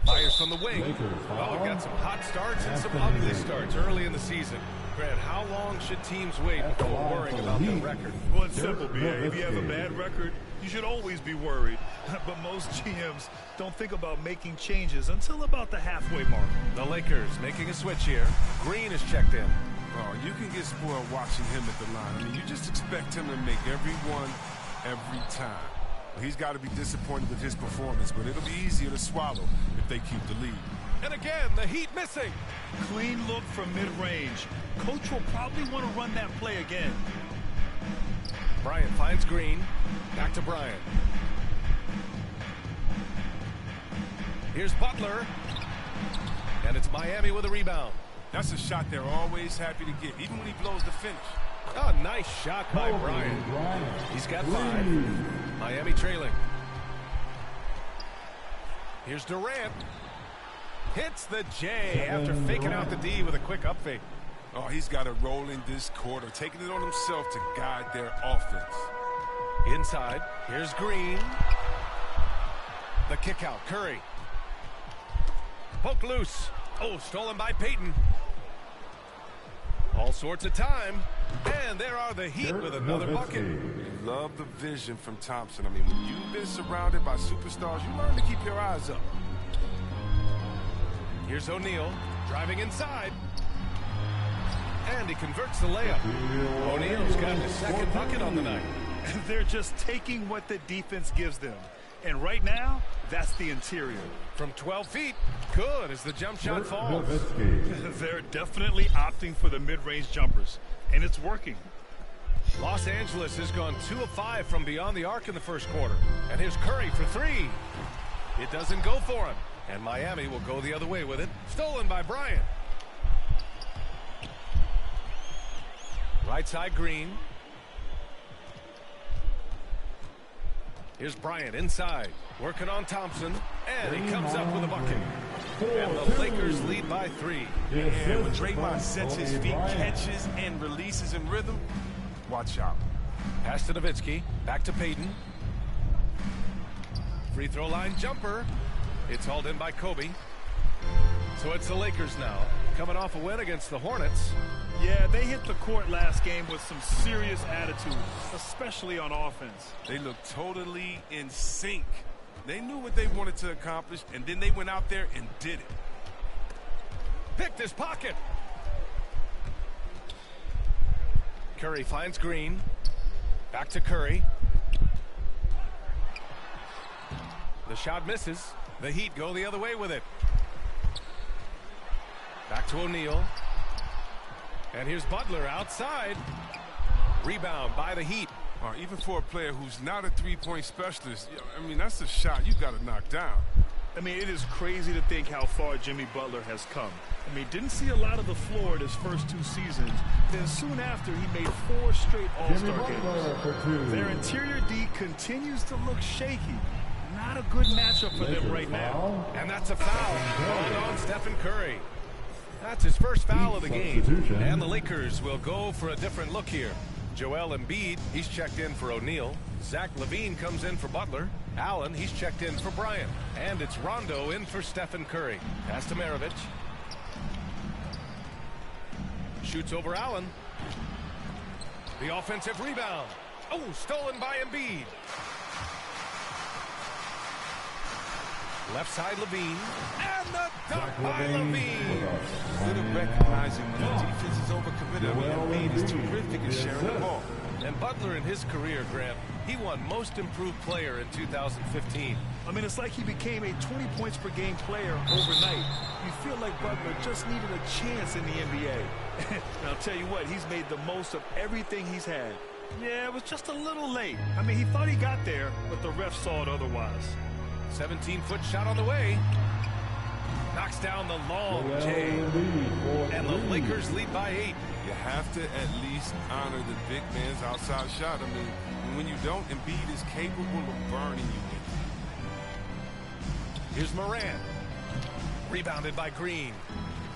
Fires from the wing. Oh, we've got some hot starts and some ugly starts early in the season. Grant, how long should teams wait before worrying about their record? Well, it's simple, B.A. If you have a bad record, you should always be worried. But most GMs don't think about making changes until about the halfway mark. The Lakers making a switch here. Green is checked in. Oh, you can get spoiled watching him at the line. I mean, you just expect him to make every one every time. He's got to be disappointed with his performance, but it'll be easier to swallow if they keep the lead. And again, the Heat missing. Clean look from mid-range. Coach will probably want to run that play again. Bryant finds Green. Back to Bryant. Here's Butler. And it's Miami with a rebound. That's a shot they're always happy to get, even when he blows the finish. Oh, nice shot by Bryant. He's got 5. Miami trailing. Here's Durant. Hits the J after faking out the D with a quick up fake. Oh, he's got a role in this quarter, taking it on himself to guide their offense. Inside, here's Green. The kick out, Curry. Poked loose. Oh, stolen by Payton. All sorts of time. And there are the Heat with another bucket. Love the vision from Thompson. I mean, when you've been surrounded by superstars, you learn to keep your eyes up. Here's O'Neal driving inside. And he converts the layup. O'Neal's got his second bucket on the night. They're just taking what the defense gives them. And right now, that's the interior. From 12 feet, good as the jump shot falls. They're definitely opting for the mid-range jumpers, and it's working. Los Angeles has gone 2 of 5 from beyond the arc in the first quarter. And here's Curry for 3. It doesn't go for him. And Miami will go the other way with it. Stolen by Bryant. Right side, Green. Here's Bryant inside. Working on Thompson. And he comes up with a bucket. And the Lakers lead by 3. And when Draymond sets his feet, catches, and releases in rhythm, watch out. Pass to Nowitzki. Back to Payton. Free throw line jumper. It's hauled in by Kobe. So it's the Lakers now, coming off a win against the Hornets. Yeah, they hit the court last game with some serious attitude, especially on offense. They looked totally in sync. They knew what they wanted to accomplish, and then they went out there and did it. Picked his pocket. Curry finds Green. Back to Curry. The shot misses. The Heat go the other way with it. Back to O'Neal. And here's Butler outside. Rebound by the Heat. Even for a player who's not a three-point specialist, I mean, that's a shot you got to knock down. I mean, it is crazy to think how far Jimmy Butler has come. I mean, didn't see a lot of the floor in his first 2 seasons. Then soon after, he made 4 straight All-Star games. Their interior D continues to look shaky. Not a good matchup for them right now. And that's a foul called on Stephen Curry. That's his first foul of the game. And the Lakers will go for a different look here. Joel Embiid, he's checked in for O'Neal. Zach LaVine comes in for Butler. Allen, he's checked in for Bryant. And it's Rondo in for Stephen Curry. Pass to Maravich. Shoots over Allen. The offensive rebound. Oh, stolen by Embiid. Left side, LaVine. And the dunk by LaVine. Good at recognizing when the defense is overcommitted. I mean, Embiid is terrific at sharing the ball. And Butler in his career, Graham, he won Most Improved Player in 2015. I mean, it's like he became a 20 points per game player overnight. You feel like Butler just needed a chance in the NBA. And I'll tell you what, he's made the most of everything he's had. Yeah, it was just a little late. I mean, he thought he got there, but the ref saw it otherwise. 17-foot shot on the way. Knocks down the long J. And the Lakers lead by 8. You have to at least honor the big man's outside shot. I mean, when you don't, Embiid is capable of burning you. Here's Morant. Rebounded by Green.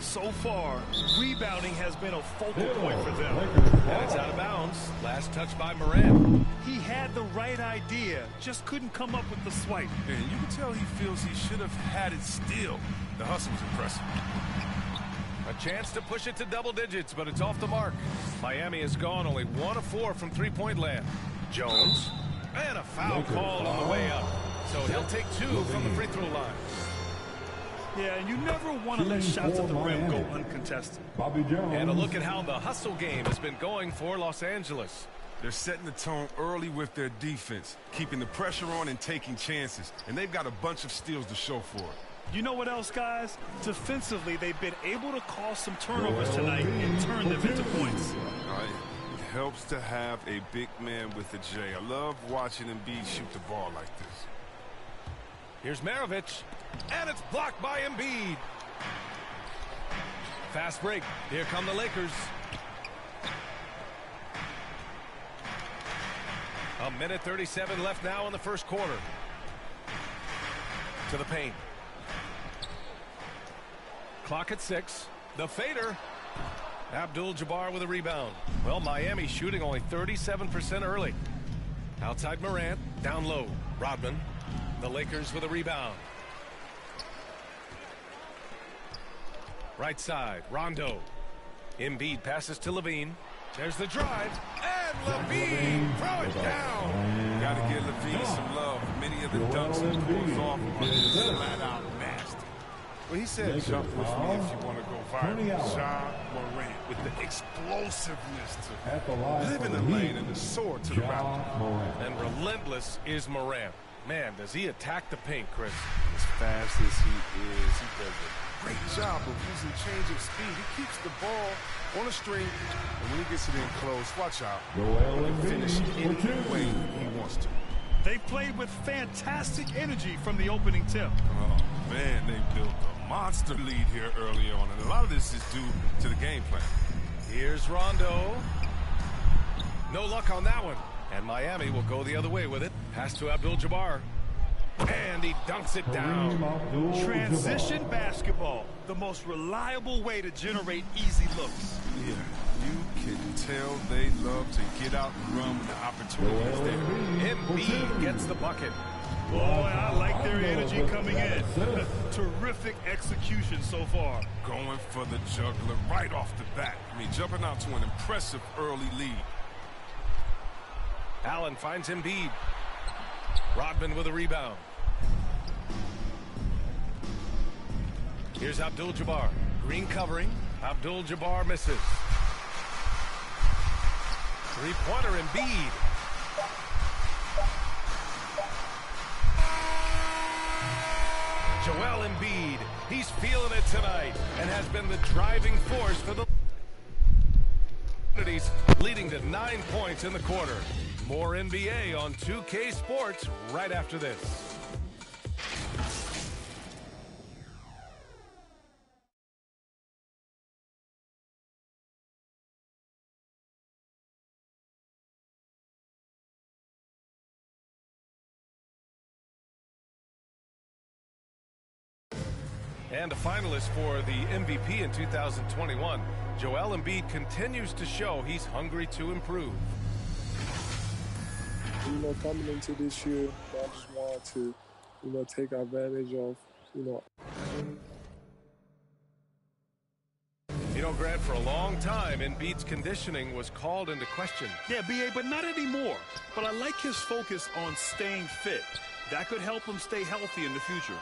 So far, rebounding has been a focal point for them. And it's out of bounds. Last touch by Morant. He had the right idea, just couldn't come up with the swipe. And you can tell he feels he should have had it still. The hustle was impressive. A chance to push it to double digits, but it's off the mark. Miami has gone only 1 of 4 from three-point land. Jones. And a foul called on the way up. So he'll take 2 from the free throw line. Yeah, and you never want to let shots at the rim go uncontested. And a look at how the hustle game has been going for Los Angeles. They're setting the tone early with their defense, keeping the pressure on and taking chances. And they've got a bunch of steals to show for it. You know what else, guys? Defensively, they've been able to cause some turnovers tonight and turn them into points. It helps to have a big man with a J. I love watching Embiid shoot the ball like this. Here's Maravich, and it's blocked by Embiid. Fast break. Here come the Lakers. A minute 37 left now in the first quarter. To the paint. Clock at 6. The fader. Abdul-Jabbar with a rebound. Well, Miami shooting only 37% early. Outside Morant. Down low. Rodman. The Lakers with a rebound. Right side. Rondo. Embiid passes to Levine. There's the drive. And Levine throw it down. Got to give Levine some love. Many of the dunks he pulls off are just flat out nasty. Well, he said jump with me if you want to go viral. Ja Morant with the explosiveness to live in the lane and the sword to the Raptors. And relentless is Morant. Man, does he attack the paint, Chris. As fast as he is, he does a great job of using change of speed. He keeps the ball on a string, and when he gets it in close, watch out. He can finish any way he wants to. They've played with fantastic energy from the opening tip. Oh, man, they built a monster lead here early on, and a lot of this is due to the game plan. Here's Rondo. No luck on that one. And Miami will go the other way with it. Pass to Abdul-Jabbar. And he dunks it down. Transition basketball. The most reliable way to generate easy looks. Yeah, you can tell they love to get out and run when the opportunity is there. Embiid gets the bucket. Boy, I like their energy coming in. Terrific execution so far. Going for the juggler right off the bat. I mean, jumping out to an impressive early lead. Allen finds Embiid. Rodman with a rebound. Here's Abdul-Jabbar. Green covering. Abdul-Jabbar misses. Three-pointer Embiid. Joel Embiid. He's feeling it tonight and has been the driving force for the leading to 9 points in the quarter. More NBA on 2K Sports right after this. And a finalist for the MVP in 2021, Joel Embiid continues to show he's hungry to improve. You know, coming into this year, I just wanted to, take advantage of, Grant, for a long time, Embiid's conditioning was called into question. Yeah, B.A., but not anymore. But I like his focus on staying fit. That could help him stay healthy in the future.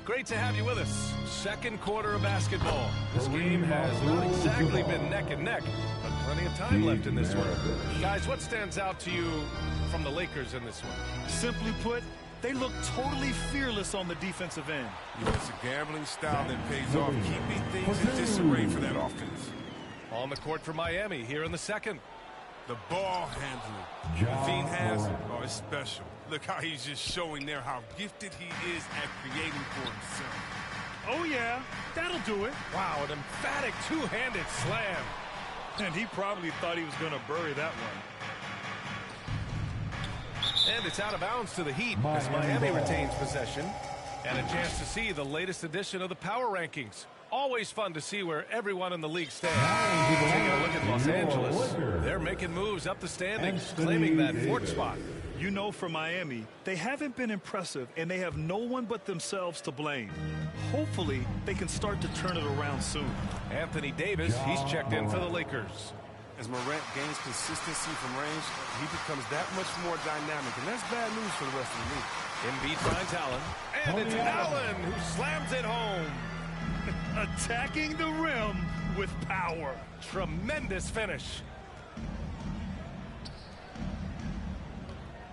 Great to have you with us. Second quarter of basketball. This game has not exactly been neck and neck, but plenty of time left in this one. Guys, what stands out to you from the Lakers in this one? Simply put, they look totally fearless on the defensive end. It's a gambling style that pays off, keeping things in disarray for that offense. On the court for Miami here in the second. The ball handling Levine has is special. Look how he's just showing there how gifted he is at creating for himself. Oh, yeah, that'll do it. Wow, an emphatic two-handed slam. And he probably thought he was going to bury that one. And it's out of bounds to the Heat as Miami retains possession. And a chance to see the latest edition of the power rankings. Always fun to see where everyone in the league stands. Taking a look at Los Angeles. They're making moves up the standings, claiming that fourth spot. You know, for Miami, they haven't been impressive, and they have no one but themselves to blame. Hopefully, they can start to turn it around soon. Anthony Davis, he's checked in for the Lakers. As Morant gains consistency from range, he becomes that much more dynamic, and that's bad news for the rest of the league. Embiid finds Allen, and it's Allen who slams it home. Attacking the rim with power. Tremendous finish.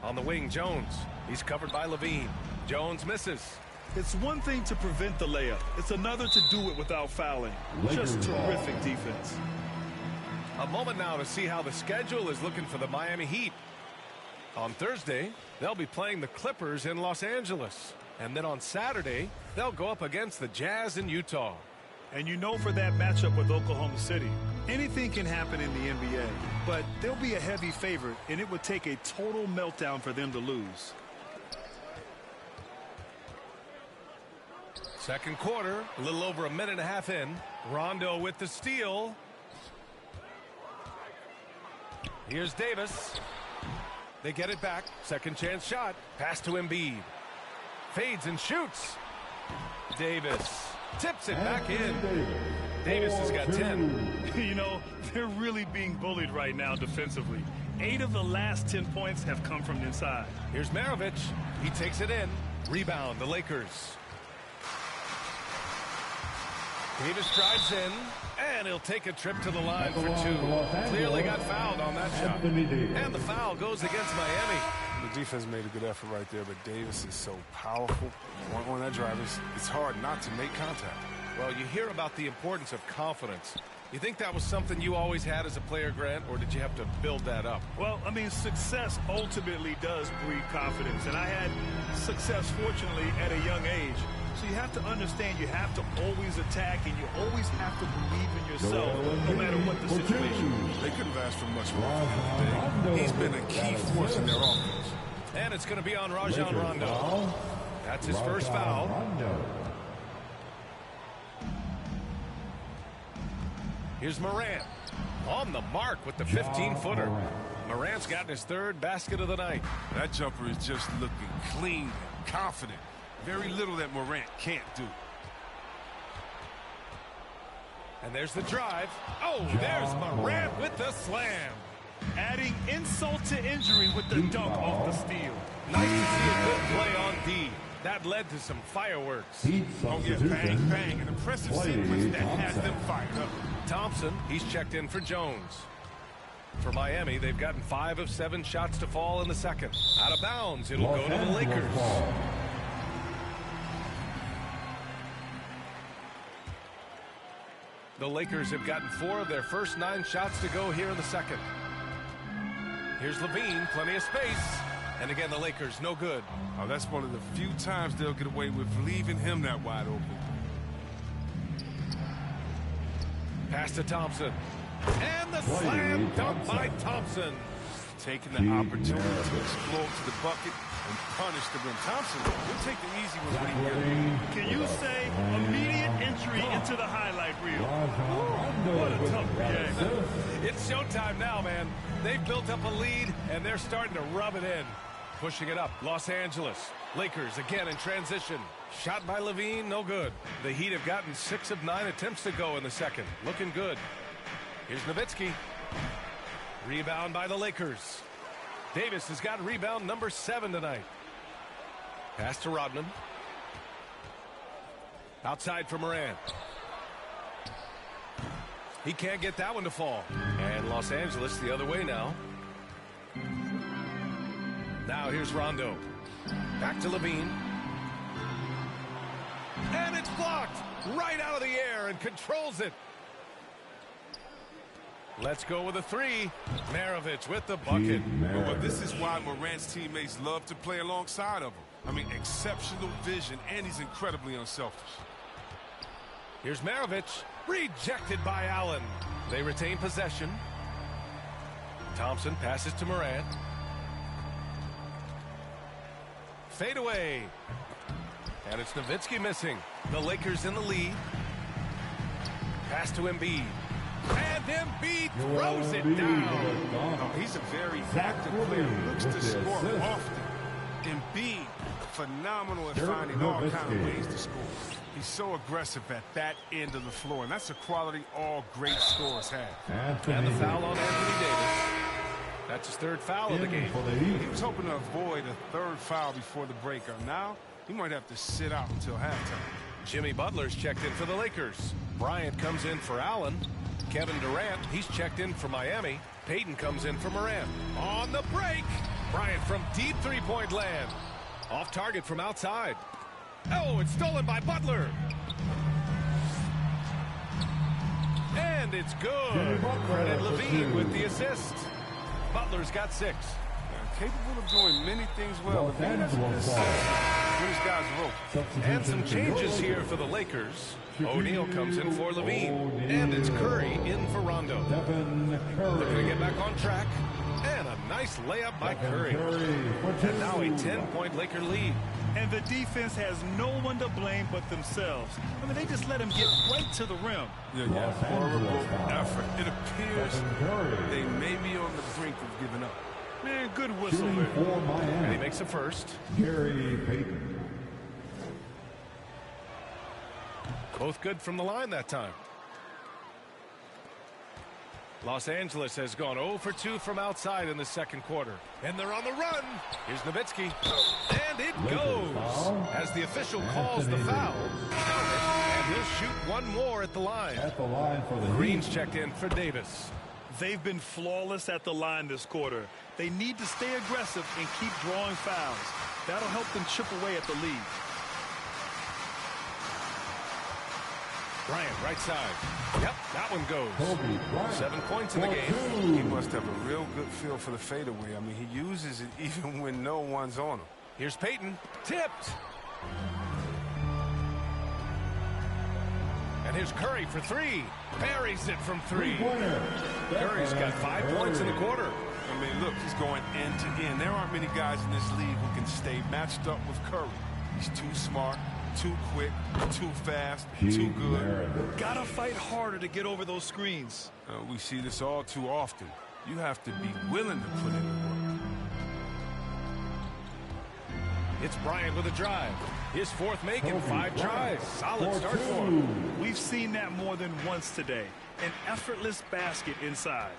On the wing, Jones. He's covered by Levine. Jones misses. It's one thing to prevent the layup. It's another to do it without fouling. Just terrific defense. A moment now to see how the schedule is looking for the Miami Heat. On Thursday, they'll be playing the Clippers in Los Angeles. And then on Saturday, they'll go up against the Jazz in Utah. And you know, for that matchup with Oklahoma City, anything can happen in the NBA. But they'll be a heavy favorite, and it would take a total meltdown for them to lose. Second quarter, a little over a minute and a half in. Rondo with the steal. Here's Davis. They get it back. Second chance shot. Pass to Embiid. Fades and shoots. Davis tips it back in. Davis has got 10. You know, they're really being bullied right now defensively. 8 of the last 10 points have come from inside. Here's Maravich. He takes it in. Rebound, the Lakers. Davis drives in, and he'll take a trip to the line for 2. Clearly got fouled on that shot. And the foul goes against Miami. The defense made a good effort right there, but Davis is so powerful. On that drive, it's hard not to make contact. Well, you hear about the importance of confidence. You think that was something you always had as a player, Grant, or did you have to build that up? Well, I mean, success ultimately does breed confidence, and I had success, fortunately, at a young age. So you have to understand you have to always attack, and you always have to believe in yourself, no matter what the situation. They couldn't have asked for much more from him today. He's been a key force in their offense. And it's going to be on Rajon Rondo. That's his first foul. Here's Morant on the mark with the 15-footer. Morant's gotten his third basket of the night. That jumper is just looking clean, confident. Very little that Morant can't do. And there's the drive. Oh, there's Morant with the slam. Adding insult to injury with the dunk off the steal. Nice to see a good play on D. That led to some fireworks. Oh, yeah, bang, bang. An impressive sequence that has them fired up. Thompson, he's checked in for Jones. For Miami, they've gotten 5 of 7 shots to fall in the second. Out of bounds, it'll go to the Lakers. The Lakers have gotten 4 of their first 9 shots to go here in the second. Here's Levine, plenty of space. And again, the Lakers, no good. Oh, that's one of the few times they'll get away with leaving him that wide open. Pass to Thompson. And the slam dunk by Thompson. Taking the opportunity to explode to the bucket and punish the rim. Thompson, he'll take the easy ones when he gets it. Can you say immediate entry into the highlight reel? Ooh, what a tough game. It's showtime now, man. They've built up a lead, and they're starting to rub it in. Pushing it up, Los Angeles. Lakers again in transition. Shot by Levine, no good. The Heat have gotten 6 of 9 attempts to go in the second. Looking good. Here's Nowitzki. Rebound by the Lakers. Davis has got rebound number 7 tonight. Pass to Rodman. Outside for Morant. He can't get that one to fall. And Los Angeles the other way now. Now here's Rondo. Back to Levine. And it's blocked right out of the air and controls it. Let's go with a three. Maravich with the bucket. But this is why Morant's teammates love to play alongside of him. I mean, exceptional vision, and he's incredibly unselfish. Here's Maravich. Rejected by Allen. They retain possession. Thompson passes to Morant. Fade away. And it's Nowitzki missing. The Lakers in the lead. Pass to Embiid. And Embiid throws it down. Oh, he's a very active player who looks to score often. Embiid, phenomenal at finding all kinds of ways to score. He's so aggressive at that end of the floor, and that's a quality all great scorers have. And the foul on Anthony Davis. That's his third foul of the game. He was hoping to avoid a third foul before the breaker. Now, he might have to sit out until halftime. Jimmy Butler's checked in for the Lakers. Bryant comes in for Allen. Kevin Durant, he's checked in for Miami. Payton comes in for Morant. On the break, Bryant from deep three-point land. Off target from outside. Oh, it's stolen by Butler. And it's good. Credit Levine with the assist. Butler's got 6. Capable of doing many things well, but maybe that's what this his guys rope. And some changes here for the Lakers. O'Neal comes in for Levine. And it's Curry in for Rondo. Looking to get back on track. And a nice layup by Curry. And now a 10-point Laker lead. And the defense has no one to blame but themselves. I mean, they just let him get right to the rim. Yeah, horrible effort. It appears they may be on the brink of giving up. Man, good whistle. And he makes a first. Gary Payton. Both good from the line that time. Los Angeles has gone 0 for 2 from outside in the second quarter. And they're on the run. Here's Nowitzki. And it goes. As the official calls the foul. And he'll shoot one more at the line. Green's checked in for Davis. They've been flawless at the line this quarter. They need to stay aggressive and keep drawing fouls. That'll help them chip away at the lead. Bryant, right side. Yep, that one goes. 7 points in the game. He must have a real good feel for the fadeaway. I mean, he uses it even when no one's on him. Here's Payton. Tipped. And here's Curry for 3. Buries it from 3. Curry's got 5 points in the quarter. I mean, look, he's going end to end. There aren't many guys in this league who can stay matched up with Curry. He's too smart, too quick, too fast, too good. Gotta fight harder to get over those screens. We see this all too often. You have to be willing to put in the work. It's Bryant with a drive. His fourth make in 5 tries. Solid start for him. We've seen that more than once today. An effortless basket inside.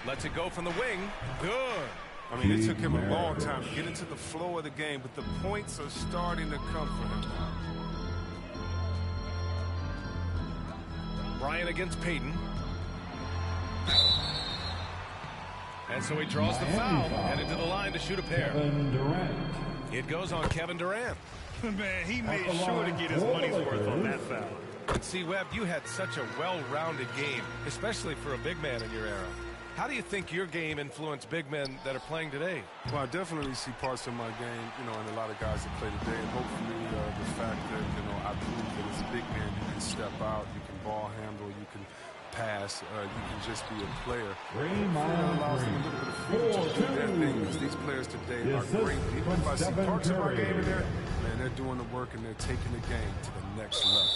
Lets it go from the wing. Good. I mean, it took him a long time to get into the flow of the game, but the points are starting to come for him now. Bryant against Payton. And so he draws the foul, headed to the line to shoot a pair. It goes on Kevin Durant. Man, he made sure to get his money's worth on that foul. And see, Webb, you had such a well-rounded game, especially for a big man in your era. How do you think your game influenced big men that are playing today? Well, I definitely see parts of my game, you know, and a lot of guys that play today. And hopefully the fact that, you know, I prove that as a big man, you can step out, you can ball handle, you can pass, you can just be a player. That allows them a little bit of freedom to do their things. These players today are great. Even if I see parts of our game in there, man, they're doing the work and they're taking the game to the next level.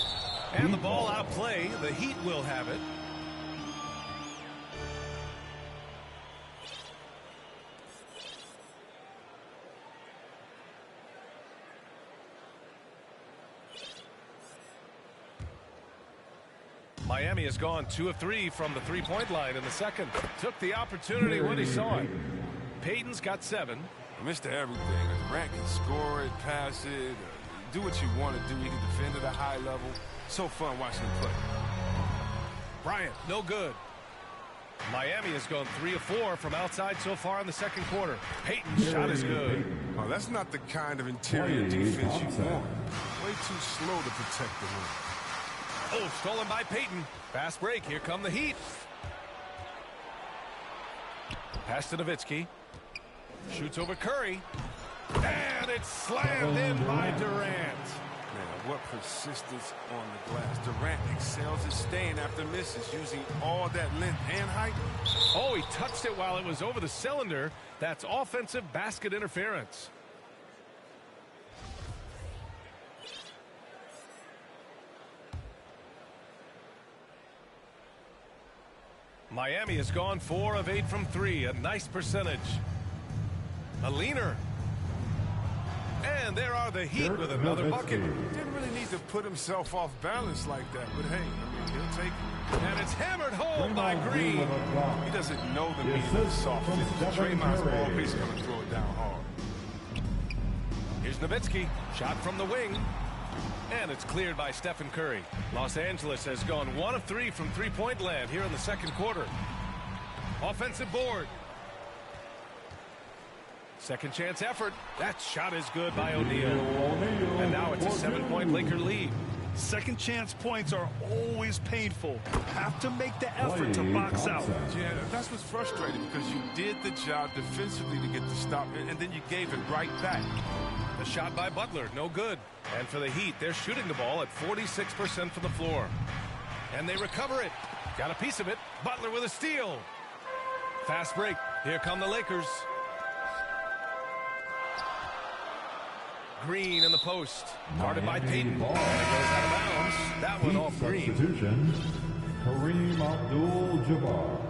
And the ball outplay. The Heat will have it. Miami has gone 2 of 3 from the three-point line in the second. Took the opportunity when he saw it. Payton's got 7. Mr. Everything. Durant can score it, pass it, do what you want to do. He can defend at a high level. So fun watching him play. Bryant, no good. Miami has gone 3 of 4 from outside so far in the second quarter. Payton's shot is good. Oh, that's not the kind of interior defense you want. Way too slow to protect the rim. Oh, stolen by Payton. Fast break. Here come the Heat. Pass to Nowitzki. Shoots over Curry. And it's slammed in by Durant. Man, what persistence on the glass. Durant excels at staying after misses, using all that length and height. Oh, he touched it while it was over the cylinder. That's offensive basket interference. Miami has gone 4 of 8 from 3. A nice percentage. A leaner. And there are the Heat with another bucket. Didn't really need to put himself off balance like that, but hey, I mean, he'll take it. And it's hammered home by Green. He doesn't know the meaning of soft finish. Draymond's ball, he's going to throw it down hard. Here's Nowitzki. Shot from the wing. And it's cleared by Stephen Curry. Los Angeles has gone 1 of 3 from three-point land here in the second quarter. Offensive board. Second chance effort. That shot is good by O'Neal. And now it's a 7-point Laker lead. Second chance points are always painful. Have to make the effort to box out. Yeah, that's what's frustrating because you did the job defensively to get the stop, and then you gave it right back. The shot by Butler, no good. And for the Heat, they're shooting the ball at 46% from the floor. And they recover it. Got a piece of it. Butler with a steal. Fast break. Here come the Lakers. Green in the post. Guarded by Payton. And it goes out of bounds. That one off Green. Substitution, Kareem Abdul-Jabbar.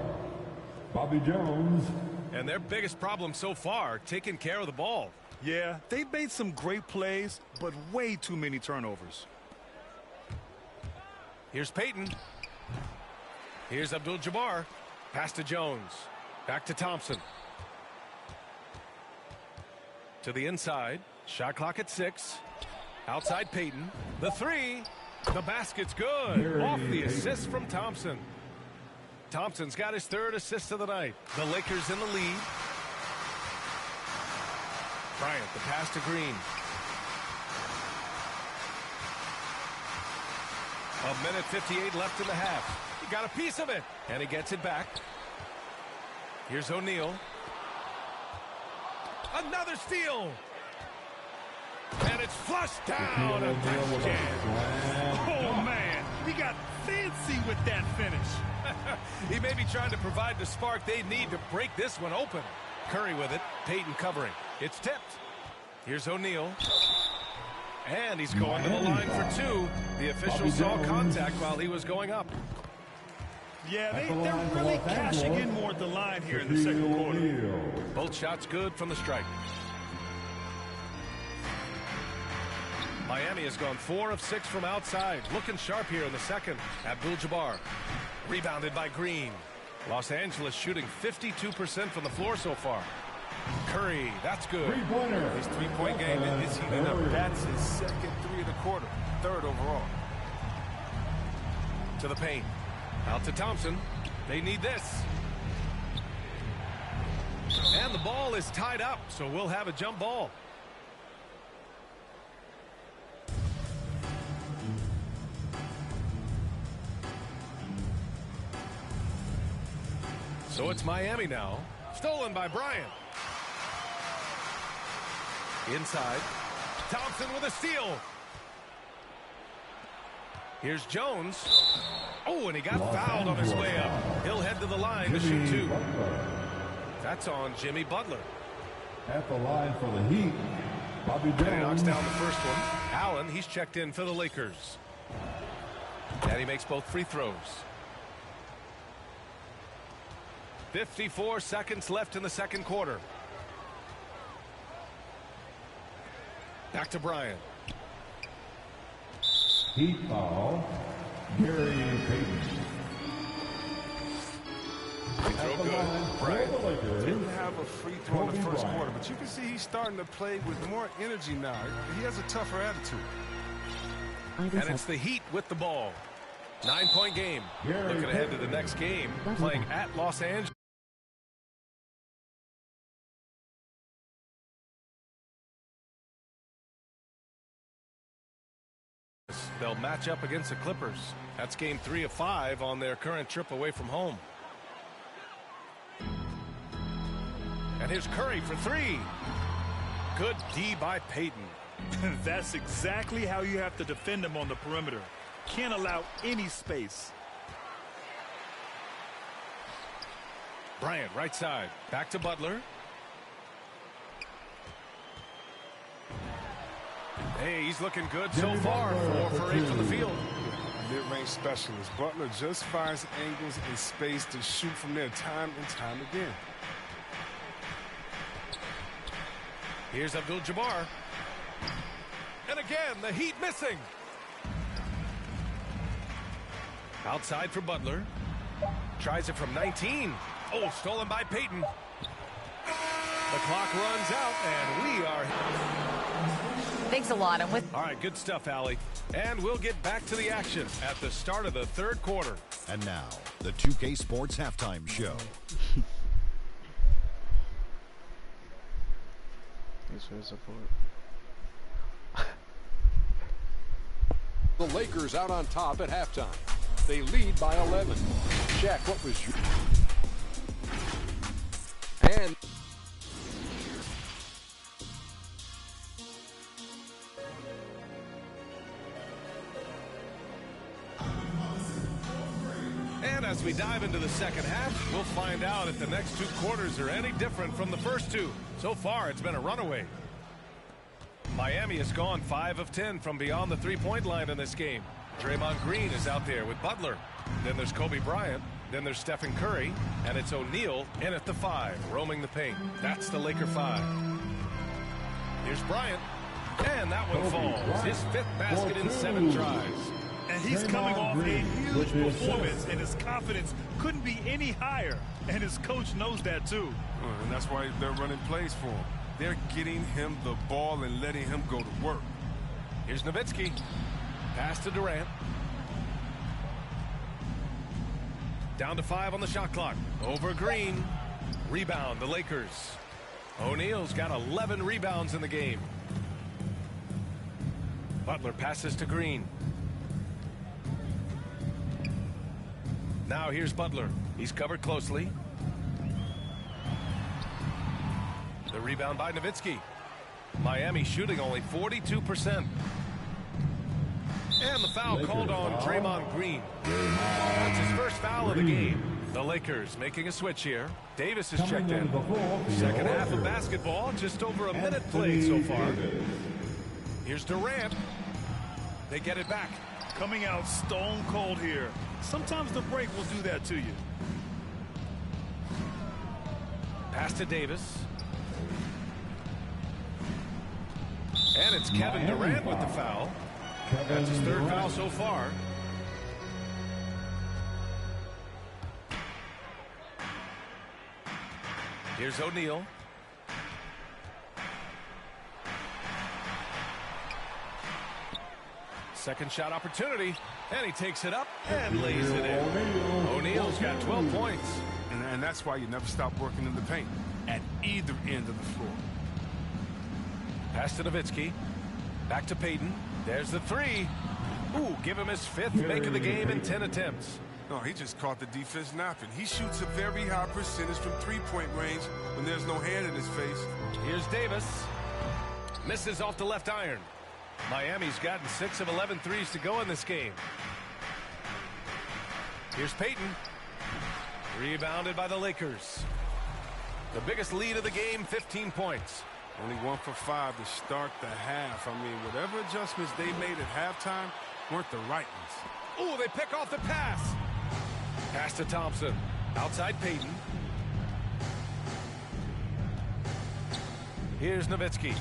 Bobby Jones. And their biggest problem so far, taking care of the ball. Yeah, they've made some great plays, but way too many turnovers. Here's Payton. Here's Abdul-Jabbar. Pass to Jones. Back to Thompson. To the inside. Shot clock at 6. Outside Payton. The 3. The basket's good. Off the assist from Thompson. Thompson's got his 3rd assist of the night. The Lakers in the lead. Bryant, the pass to Green. 1:58 left in the half. He got a piece of it. And he gets it back. Here's O'Neal. Another steal. And it's flushed down. A touch jam. Oh, man. He got fancy with that finish. He may be trying to provide the spark they need to break this one open. Curry with it. Payton covering. It's tipped. Here's O'Neal. And he's going to the line for 2. The official saw contact while he was going up. Yeah, they're really cashing in more at the line here in the second quarter. Both shots good from the strike. Miami has gone 4 of 6 from outside. Looking sharp here in the second. Abdul-Jabbar. Rebounded by Green. Los Angeles shooting 52% from the floor so far. Curry, that's good. His three-point game is heating up. That's his second 3 of the quarter. 3rd overall. To the paint. Out to Thompson. They need this. And the ball is tied up, so we'll have a jump ball. So it's Miami now. Stolen by Bryant. Inside. Thompson with a steal. Here's Jones. Oh, and he got fouled on his way up. He'll head to the line to shoot 2. That's on Jimmy Butler. At the line for the Heat, Bobby Jones. And he knocks down the first one. Allen, he's checked in for the Lakers. And he makes both free throws. 54 seconds left in the second quarter. Back to Bryant. Heat foul, Gary Payton. He throws good. Bryant. Didn't have a free throw in the first quarter, but you can see he's starting to play with more energy now. He has a tougher attitude. And it's the Heat with the ball. 9-point game. Looking ahead to the next game, playing at Los Angeles. They'll match up against the Clippers. That's game 3 of 5 on their current trip away from home. And here's Curry for 3. Good D by Payton. That's exactly how you have to defend him on the perimeter. Can't allow any space. Bryant, right side. Back to Butler. Hey, he's looking good so far. 4 for 8 from the field. Mid-range specialist. Butler just finds angles and space to shoot from there time and time again. Here's Abdul-Jabbar. And again, the Heat missing. Outside for Butler. Tries it from 19. Oh, stolen by Payton. The clock runs out, and we are... Thanks a lot. I'm with... All right, good stuff, Allie. And we'll get back to the action at the start of the third quarter. And now, the 2K Sports Halftime Show. Thanks for the support. The Lakers out on top at halftime. They lead by 11. Shaq, what was your... And... And as we dive into the second half, we'll find out if the next 2 quarters are any different from the first 2. So far, it's been a runaway. Miami has gone 5 of 10 from beyond the three-point line in this game. Draymond Green is out there with Butler. Then there's Kobe Bryant. Then there's Stephen Curry. And it's O'Neal in at the 5, roaming the paint. That's the Laker 5. Here's Bryant. And that one falls. His 5th basket in 7 tries. And he's coming off a huge performance, and his confidence couldn't be any higher. And his coach knows that, too. And that's why they're running plays for him. They're getting him the ball and letting him go to work. Here's Nowitzki. Pass to Durant. Down to 5 on the shot clock. Over Green. Rebound, the Lakers. O'Neal's got 11 rebounds in the game. Butler passes to Green. Now here's Butler. He's covered closely. The rebound by Nowitzki. Miami shooting only 42%. And the foul called on Draymond Green. That's his first foul of the game. The Lakers making a switch here. Davis is checked in. Second half of basketball, just over a minute played so far. Here's Durant. They get it back. Coming out stone cold here. Sometimes the break will do that to you. Pass to Davis. And it's Kevin Durant with the foul. That's his 3rd foul so far. Here's O'Neal. Second shot opportunity. And he takes it up and lays it in. O'Neal's got 12 points. And that's why you never stop working in the paint at either end of the floor. Pass to Nowitzki. Back to Payton. There's the 3. Ooh, give him his 5th make of the game in 10 attempts. No, he just caught the defense napping. He shoots a very high percentage from 3-point range when there's no hand in his face. Here's Davis. Misses off the left iron. Miami's gotten 6 of 11 threes to go in this game. Here's Payton. Rebounded by the Lakers. The biggest lead of the game, 15 points. Only 1 for 5 to start the half. I mean, whatever adjustments they made at halftime weren't the right ones. Ooh, they pick off the pass. Pass to Thompson. Outside Payton. Here's Nowitzki.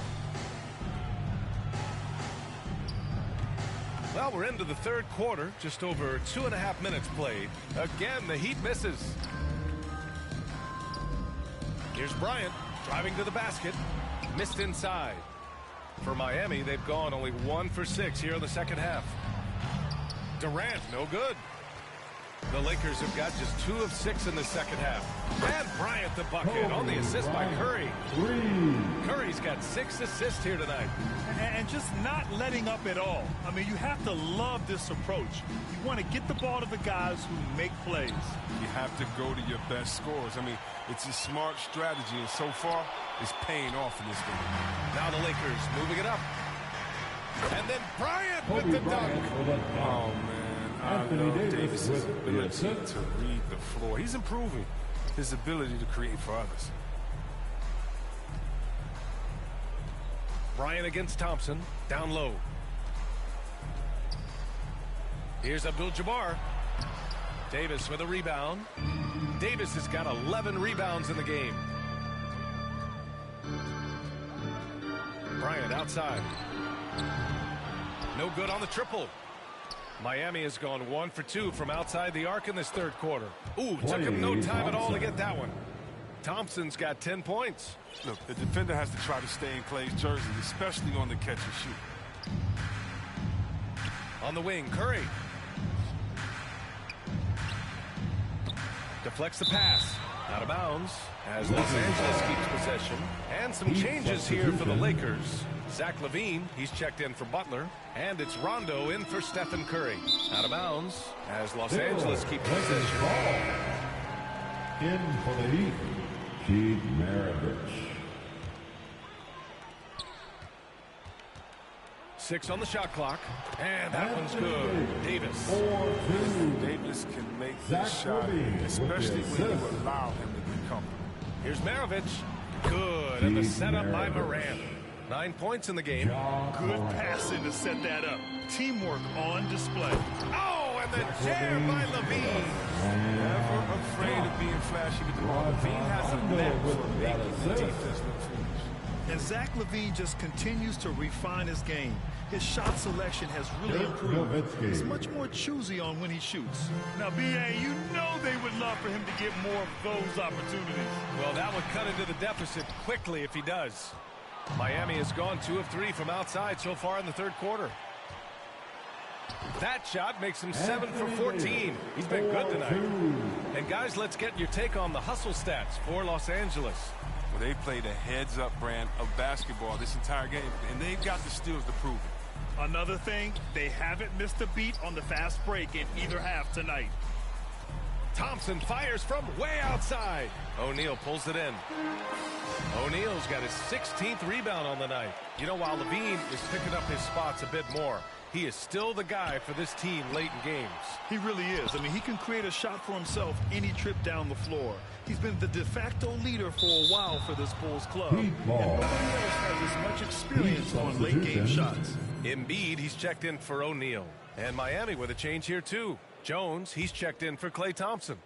Well, we're into the third quarter. Just over 2.5 minutes played. Again, the Heat misses. Here's Bryant driving to the basket. Missed inside. For Miami, they've gone only 1 for 6 here in the second half. Durant, no good. The Lakers have got just 2 of 6 in the second half. And Bryant the bucket on the assist by Curry. Curry's got 6 assists here tonight. And just not letting up at all. I mean, you have to love this approach. You want to get the ball to the guys who make plays. You have to go to your best scorers. I mean, it's a smart strategy, and so far, it's paying off in this game. Now the Lakers moving it up. And then Bryant with the dunk. Oh, man. I love Davis's ability to read the floor. He's improving his ability to create for others. Bryant against Thompson, down low. Here's Abdul-Jabbar. Davis with a rebound. Davis has got 11 rebounds in the game. Bryant outside. No good on the triple. Miami has gone 1 for 2 from outside the arc in this third quarter. Ooh, took him no time at all to get that one. Thompson's got 10 points. Look, the defender has to try to stay in Clay's jersey, especially on the catch and shoot. On the wing, Curry. Deflects the pass. Out of bounds as Los Angeles keeps possession. And some changes here for the Lakers. Zach LaVine, he's checked in for Butler. And it's Rondo in for Stephen Curry. Out of bounds as Los Angeles keeps possession. In for the Heat, Keith Maravich. 6 on the shot clock. And that one's good. Davis. Davis can make this shot, especially when you allow him to get comfortable. Here's Maravich. Good. And the setup by Morant. 9 points in the game. Good passing to set that up. Teamwork on display. Oh, and the jam by LaVine. Never afraid of being flashy with the ball. LaVine has a knack for making the defense look foolish. And Zach LaVine just continues to refine his game. His shot selection has really improved. He's much more choosy on when he shoots. Now, B.A., you know they would love for him to get more of those opportunities. Well, that would cut into the deficit quickly if he does. Miami has gone 2 of 3 from outside so far in the third quarter. That shot makes him 7 for 14. He's been good tonight. And guys, let's get your take on the hustle stats for Los Angeles. Well, they played a heads-up brand of basketball this entire game, and they've got the steals to prove it. Another thing, they haven't missed a beat on the fast break in either half tonight. Thompson fires from way outside. O'Neal pulls it in. O'Neal's got his 16th rebound on the night. You know, while LaVine is picking up his spots a bit more, he is still the guy for this team late in games. He really is. I mean, he can create a shot for himself any trip down the floor. He's been the de facto leader for a while for this Bulls club. And nobody else has as much experience on late game shots. Embiid, he's checked in for O'Neal. And Miami with a change here, too. Jones, he's checked in for Klay Thompson.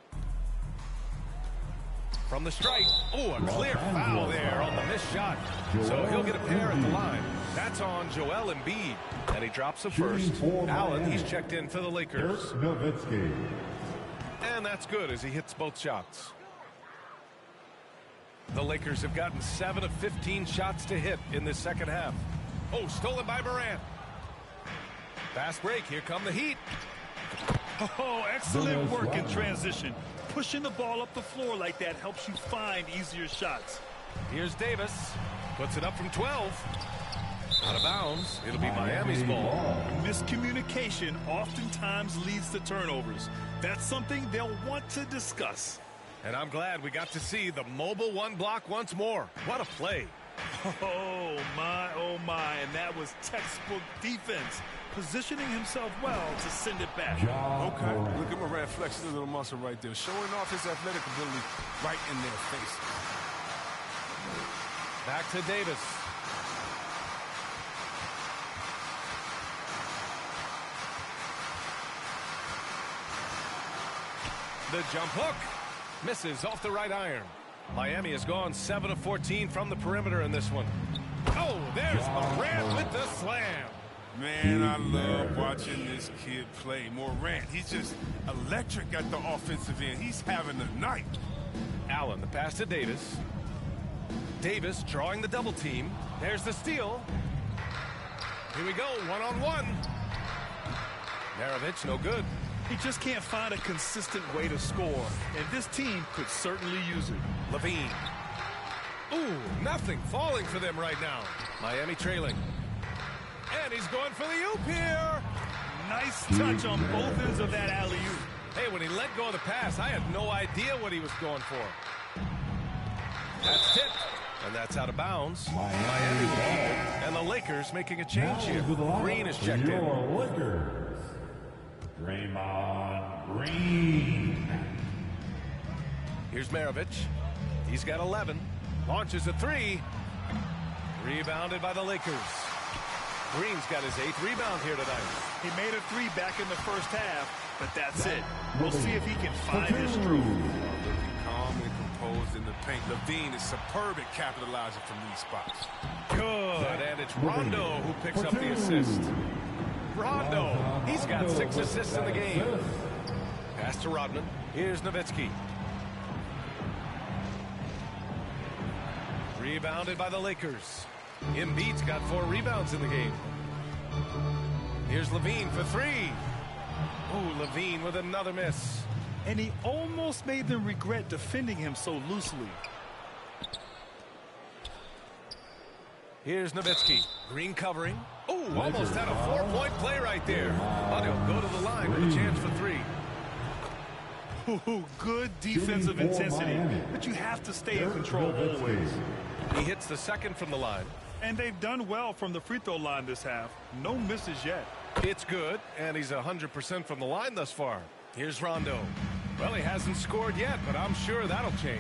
From the strike. Oh, a clear foul there on the missed shot. So he'll get a pair at the line. That's on Joel Embiid. And he drops the first. Allen, he's checked in for the Lakers. And that's good as he hits both shots. The Lakers have gotten 7 of 15 shots to hit in this second half. Oh, stolen by Morant. Fast break. Here come the Heat. Oh, excellent work in transition. Pushing the ball up the floor like that helps you find easier shots. Here's Davis. Puts it up from 12. Out of bounds. It'll be Miami's ball. Miscommunication oftentimes leads to turnovers. That's something they'll want to discuss. And I'm glad we got to see the mobile one block once more. What a play. Oh, my. And that was textbook defense. Positioning himself well to send it back. Okay, look at Morant flexing a little muscle right there. Showing off his athletic ability right in their face. Back to Davis. The jump hook. Misses off the right iron. Miami has gone 7 of 14 from the perimeter in this one. Oh, there's Morant with the slam. Man, I love watching this kid play. Morant, he's just electric at the offensive end. He's having a night. Allen, the pass to Davis. Davis drawing the double team. There's the steal. Here we go, one-on-one. Maravich, no good. He just can't find a consistent way to score, and this team could certainly use it. Levine. Ooh, nothing falling for them right now. Miami trailing. And he's going for the oop here. Nice touch on both ends of that alley-oop. Hey, when he let go of the pass, I had no idea what he was going for. That's tipped, and that's out of bounds. Miami ball. And the Lakers making a change here. Green is checked in. Lakers. Draymond Green. Here's Maravich. He's got 11. Launches a three. Rebounded by the Lakers. Green's got his 8th rebound here tonight. He made a three back in the first half, but that's it. We'll see if he can find his groove. Looking calm and composed in the paint. Levine is superb at capitalizing from these spots. Good, and it's Rondo who picks up the assist. Rondo, he's got 6 assists in the game. Pass to Rodman. Here's Nowitzki. Rebounded by the Lakers. Embiid's got 4 rebounds in the game. Here's Levine for 3. Ooh, Levine with another miss. And he almost made them regret defending him so loosely. Here's Nowitzki. Green covering. Oh, almost had a 4-point play right there. But he'll go to the line with a chance for 3. Ooh, good defensive intensity, but you have to stay in control always. He hits the second from the line. And they've done well from the free throw line this half. No misses yet. It's good, and he's 100% from the line thus far. Here's Rondo. Well, he hasn't scored yet, but I'm sure that'll change.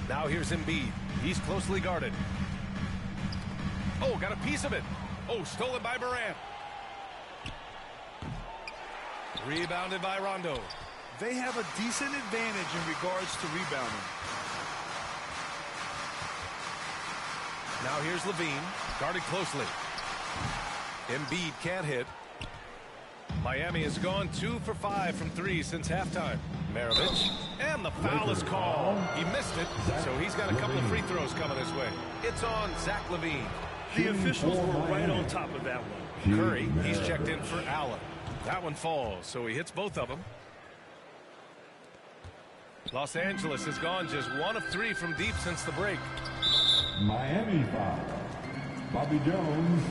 Now here's Embiid. He's closely guarded. Oh, got a piece of it. Oh, stolen by Morant. Rebounded by Rondo. They have a decent advantage in regards to rebounding. Now here's Levine, guarded closely. Embiid can't hit. Miami has gone 2 for 5 from 3 since halftime. Maravich, and the foul is called. He missed it, so he's got a couple of free throws coming his way. It's on Zach LaVine. The officials were right on top of that one. Curry, he's checked in for Allen. That one falls, so he hits both of them. Los Angeles has gone just 1 of 3 from deep since the break. Miami foul. Bobby Jones.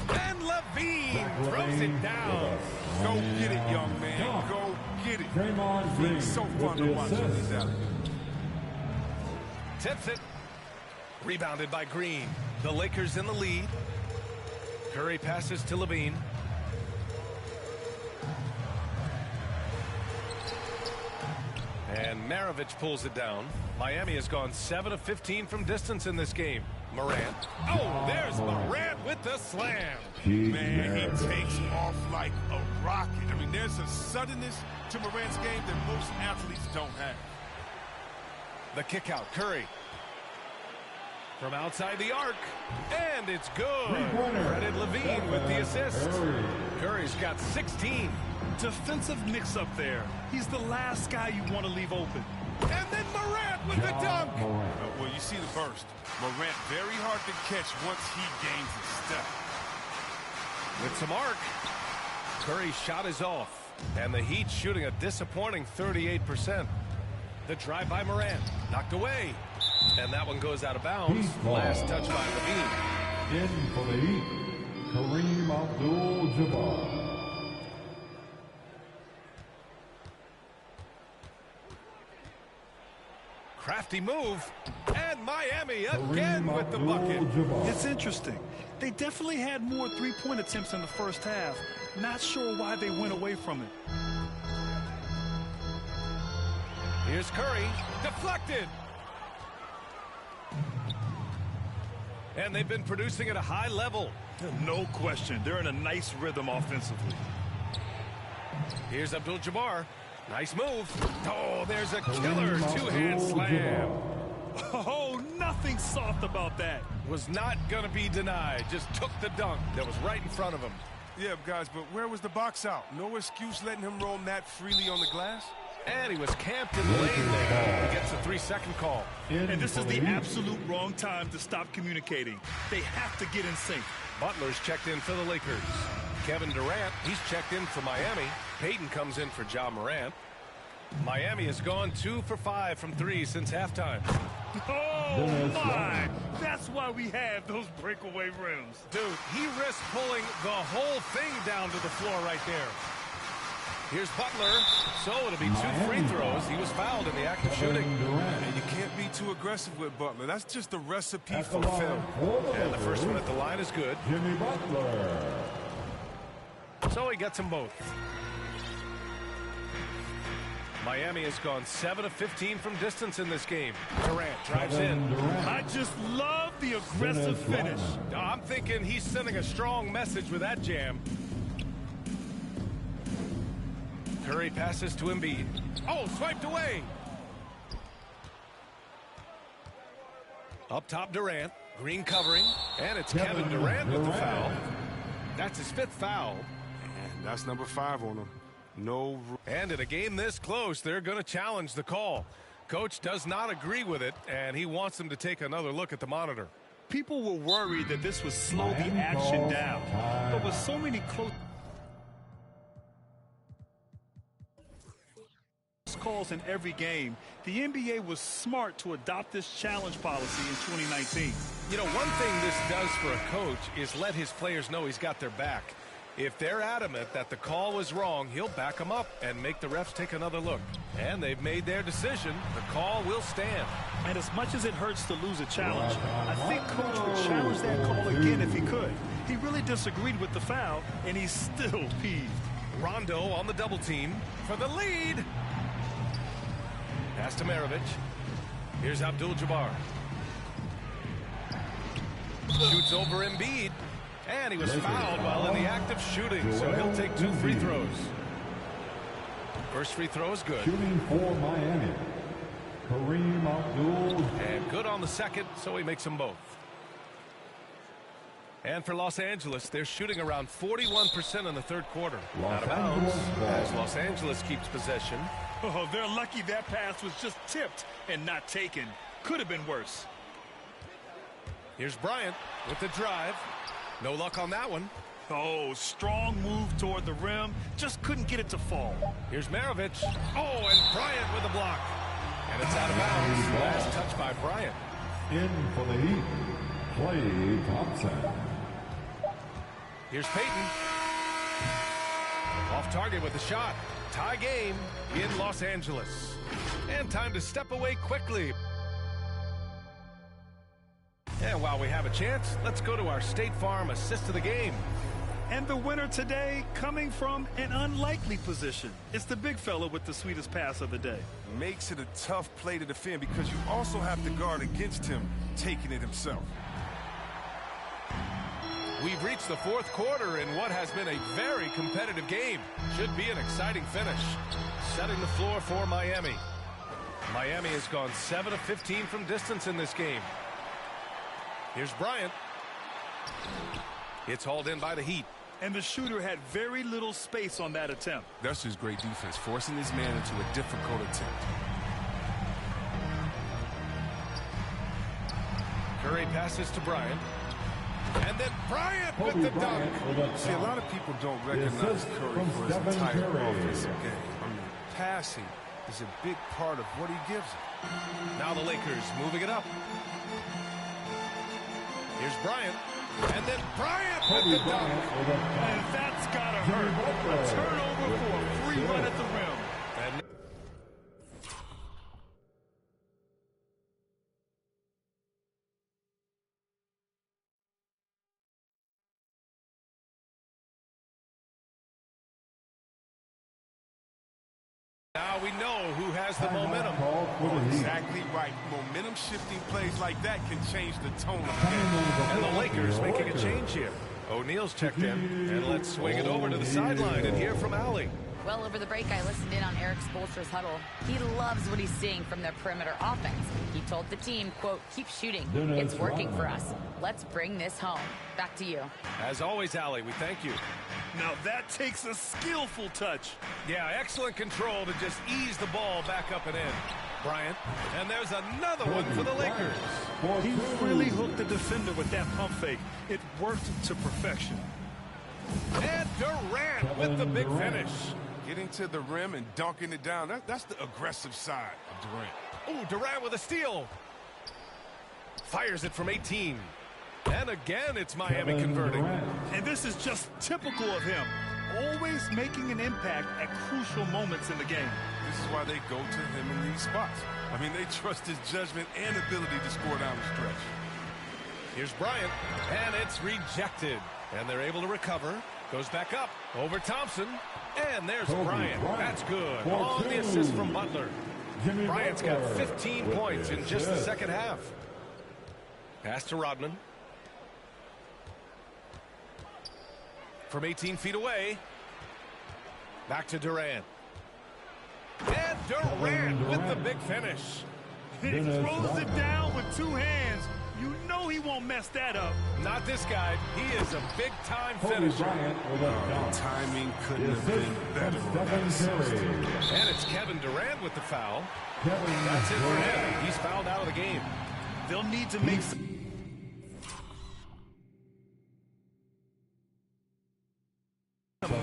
And Levine throws it down. Go get it, young man. Go get it. Draymond Green. So fun to watch on these alleys. Tips it. Rebounded by Green. The Lakers in the lead. Curry passes to Levine. And Maravich pulls it down. Miami has gone 7 of 15 from distance in this game. Morant. Oh, there's Morant with the slam. Man, he takes off like a rocket. I mean, there's a suddenness to Morant's game that most athletes don't have. The kick out, Curry. From outside the arc. And it's good. Credit Levine with the assist. Curry's got 16. Defensive mix-up there. He's the last guy you want to leave open. And then Morant with the dunk. Well, you see the burst. Morant very hard to catch once he gains his step. With some arc. Curry's shot is off. And the Heat shooting a disappointing 38%. The drive by Morant. Knocked away. And that one goes out of bounds. Last touch by Levine. In for the Heat, Kareem Abdul-Jabbar. Crafty move. And Miami again with the bucket. It's interesting. They definitely had more three-point attempts in the first half. Not sure why they went away from it. Here's Curry. Deflected. And they've been producing at a high level. No question. They're in a nice rhythm offensively. Here's Abdul-Jabbar. Nice move. Oh, there's a killer two-hand slam. Oh, nothing soft about that. Was not going to be denied. Just took the dunk that was right in front of him. Yeah, guys, but where was the box out? No excuse letting him roam that freely on the glass? And he was camped in the lane there. He gets a 3-second call. And this is the absolute wrong time to stop communicating. They have to get in sync. Butler's checked in for the Lakers. Kevin Durant, he's checked in for Miami. Peyton comes in for Ja Morant. Miami has gone 2 for 5 from 3 since halftime. Oh, my! That's why we have those breakaway rims. Dude, he risked pulling the whole thing down to the floor right there. Here's Butler. So it'll be 2 free throws. He was fouled in the act of shooting. And you can't be too aggressive with Butler. That's just a recipe for failure. And the first one at the line is good. Jimmy Butler. So he gets them both. Miami has gone 7 of 15 from distance in this game. Durant drives in. I just love the aggressive finish. I'm thinking he's sending a strong message with that jam. Curry passes to Embiid. Oh, swiped away. Up top, Durant. Green covering. And it's Kevin Durant with the foul. That's his 5th foul. And that's number 5 on him. No. And in a game this close, they're going to challenge the call. Coach does not agree with it, and he wants them to take another look at the monitor. People were worried that this would slow the action down. But with so many close calls in every game, the NBA was smart to adopt this challenge policy in 2019. You know, one thing this does for a coach is let his players know he's got their back. If they're adamant that the call was wrong, he'll back them up and make the refs take another look. And they've made their decision. The call will stand. And as much as it hurts to lose a challenge, I think Coach would challenge that call again if he could. He really disagreed with the foul, and he's still peeved. Rondo on the double team for the lead. Pass to Maravich. Here's Abdul-Jabbar. Shoots over Embiid. And he was fouled while in the act of shooting, so he'll take 2 free throws. First free throw is good. Shooting for Miami, Kareem Abdul. And good on the second, so he makes them both. And for Los Angeles, they're shooting around 41% in the 3rd quarter. Out of bounds as Los Angeles keeps possession. Oh, they're lucky that pass was just tipped and not taken. Could have been worse. Here's Bryant with the drive. No luck on that one. Oh, strong move toward the rim. Just couldn't get it to fall. Here's Maravich. Oh, and Bryant with a block. And it's out of bounds. Last touch by Bryant. In for the Heat, Klay Thompson. Here's Peyton. Off target with a shot. Tie game in Los Angeles. And time to step away quickly. And while we have a chance, let's go to our State Farm assist of the game. And the winner today coming from an unlikely position. It's the big fella with the sweetest pass of the day. Makes it a tough play to defend because you also have to guard against him taking it himself. We've reached the 4th quarter in what has been a very competitive game. Should be an exciting finish. Setting the floor for Miami. Miami has gone 7 of 15 from distance in this game. Here's Bryant. It's hauled in by the Heat. And the shooter had very little space on that attempt. That's just great defense, forcing his man into a difficult attempt. Curry passes to Bryant. And then Bryant with the dunk. See, a lot of people don't recognize Curry for his entire offensive game. I mean, passing is a big part of what he gives them. Now the Lakers moving it up. Here's Bryant. And then Bryant with the dunk. And that's got to hurt. A turnover for a free run at the rim. And now we know who has the momentum. Exactly right. Momentum-shifting plays like that can change the tone of the game. And the Lakers making a change here. O'Neal's checked in. And let's swing it over to the sideline and hear from Allie. Well, over the break, I listened in on Eric Spoelstra's huddle. He loves what he's seeing from their perimeter offense. He told the team, quote, keep shooting. It's working for us. Let's bring this home. Back to you. As always, Allie, we thank you. Now that takes a skillful touch. Yeah, excellent control to just ease the ball back up and in. Bryant, and there's another one for the Lakers. He really hooked the defender with that pump fake. It worked to perfection. And Durant with the big finish. Getting to the rim and dunking it down. That's the aggressive side of Durant. Ooh, Durant with a steal. Fires it from 18. And again, it's Miami converting. And this is just typical of him. Always making an impact at crucial moments in the game. This is why they go to him in these spots. I mean, they trust his judgment and ability to score down the stretch. Here's Bryant, and it's rejected. And they're able to recover. Goes back up over Thompson. And there's Bryant. That's good. On the assist from Butler. Bryant's got 15 points in just the second half. Pass to Rodman. From 18 feet away. Back to Durant. And Durant with the big finish. He throws it down with two hands. You know he won't mess that up. Not this guy. He is a big-time finisher. Timing couldn't have been better. And it's Kevin Durant with the foul. That's it for him. He's fouled out of the game. They'll need to make some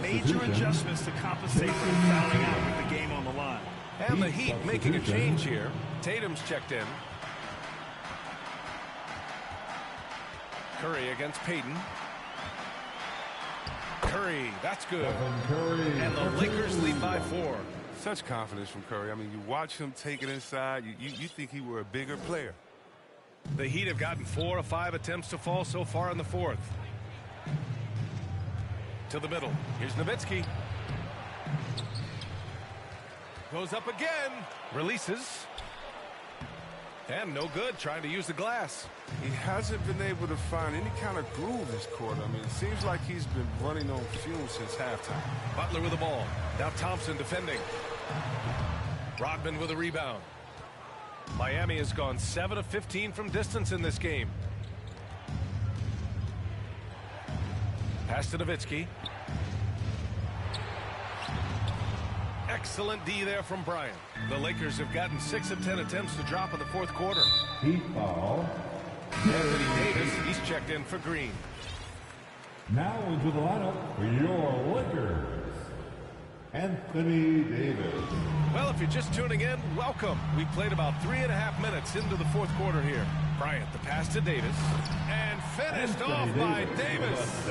major adjustments to compensate for fouling out with the game on the line. And the Heat making a change here. Tatum's checked in. Curry against Payton. Curry, that's good. And the Lakers lead by 4. Such confidence from Curry. I mean, you watch him take it inside. You think he were a bigger player. The Heat have gotten 4 of 5 attempts to fall so far in the fourth. To the middle. Here's Nowitzki. Goes up again. Releases. And no good, trying to use the glass. He hasn't been able to find any kind of groove this quarter. I mean, it seems like he's been running on fumes since halftime. Butler with the ball. Now Thompson defending. Rodman with a rebound. Miami has gone 7 of 15 from distance in this game. Pass to Nowitzki. Excellent D there from Bryant. The Lakers have gotten 6 of 10 attempts to drop in the fourth quarter. Heat foul. Anthony Davis, he's checked in for Green. Now into the lineup for your Lakers, Anthony Davis. Well, if you're just tuning in, welcome. We played about 3.5 minutes into the fourth quarter here. Bryant, the pass to Davis. And finished off by Davis.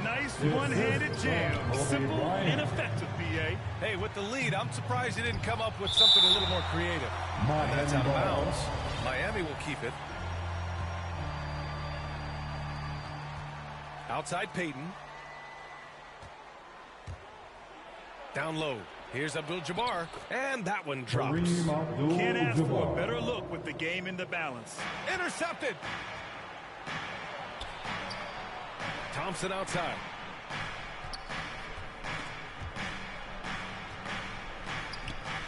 Nice one-handed jam. Simple and effective, B.A. Hey, with the lead, I'm surprised he didn't come up with something a little more creative. And that's out of bounds. Miami will keep it. Outside Payton. Down low. Here's Abdul-Jabbar. And that one drops. Can't ask for a better look with the game in the balance. Intercepted. Thompson outside.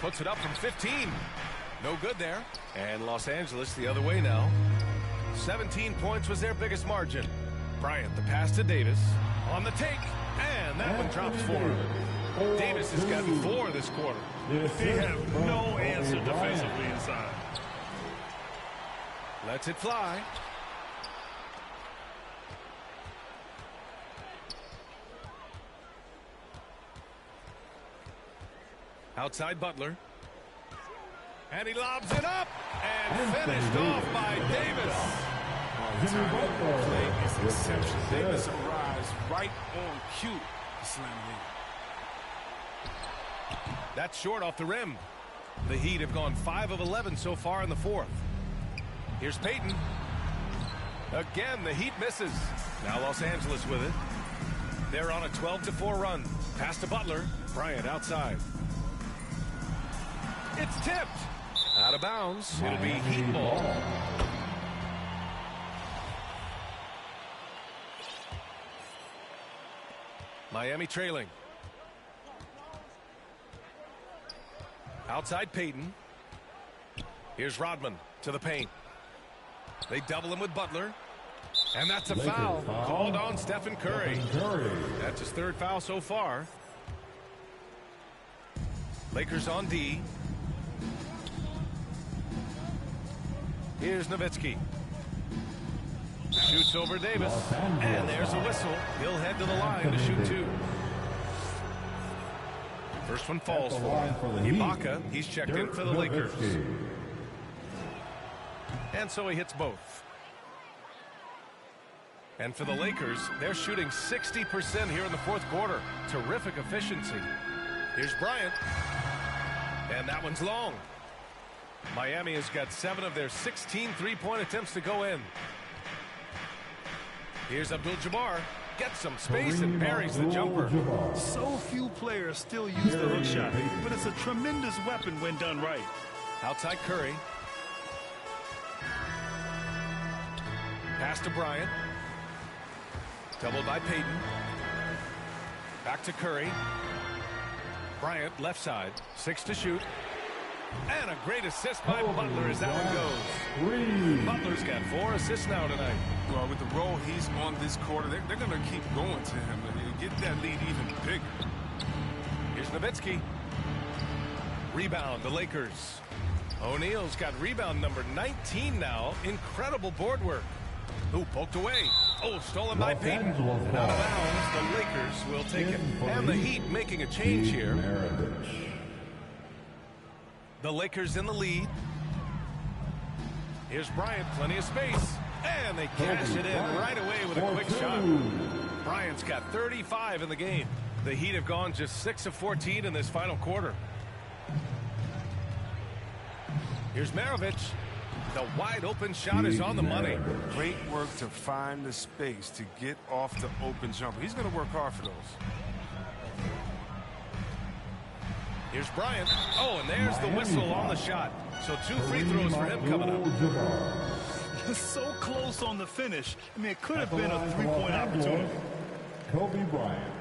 Puts it up from 15. No good there. And Los Angeles the other way now. 17 points was their biggest margin. Bryant, the pass to Davis. On the take. And that one drops for him. Davis has gotten 4 this quarter. They have no answer defensively inside. Lets it fly. Outside Butler. And he lobs it up. And finished off by Davis. Play is exceptional. Davis arrives right on cue to slam it. That's short off the rim. The Heat have gone 5 of 11 so far in the fourth. Here's Payton. Again, the Heat misses. Now Los Angeles with it. They're on a 12-4 run. Pass to Butler. Bryant outside. It's tipped. Out of bounds. It'll be Heat ball. Miami trailing. Outside Payton. Here's Rodman to the paint. They double him with Butler. And that's a foul called on Stephen Curry. That's his third foul so far. Lakers on D. Here's Nowitzki. Shoots over Davis. And there's a whistle. He'll head to the line to shoot two. First one falls for him. Ibaka, he's checked in for the Lakers. And so he hits both. And for the Lakers, they're shooting 60% here in the fourth quarter. Terrific efficiency. Here's Bryant. And that one's long. Miami has got 7 of their 16 three-point attempts to go in. Here's Abdul-Jabbar. Gets some space and buries the jumper. So few players still use the hook shot, but it's a tremendous weapon when done right. Outside Curry. Pass to Bryant. Doubled by Payton. Back to Curry. Bryant left side. 6 to shoot. And a great assist by Butler as that one goes. Butler's got 4 assists now tonight. Well, with the role he's on this quarter, they're going to keep going to him and get that lead even bigger. Here's Nowitzki. Rebound, the Lakers. O'Neal's got rebound number 19 now. Incredible board work. Ooh, poked away. Oh, stolen by Payton. And out of bounds, the Lakers will take it. And the Heat making a change here. The Lakers in the lead. Here's Bryant, plenty of space. And they cash it in right away with a quick shot. Bryant's got 35 in the game. The Heat have gone just 6 of 14 in this final quarter. Here's Maravich. The wide open shot is on the money. Great work to find the space to get off the open jumper. He's going to work hard for those. Here's Bryant. Oh, and there's the whistle on the shot. So 2 free throws for him coming up. So close on the finish. I mean, it could have been a 3-point opportunity. Kobe Bryant.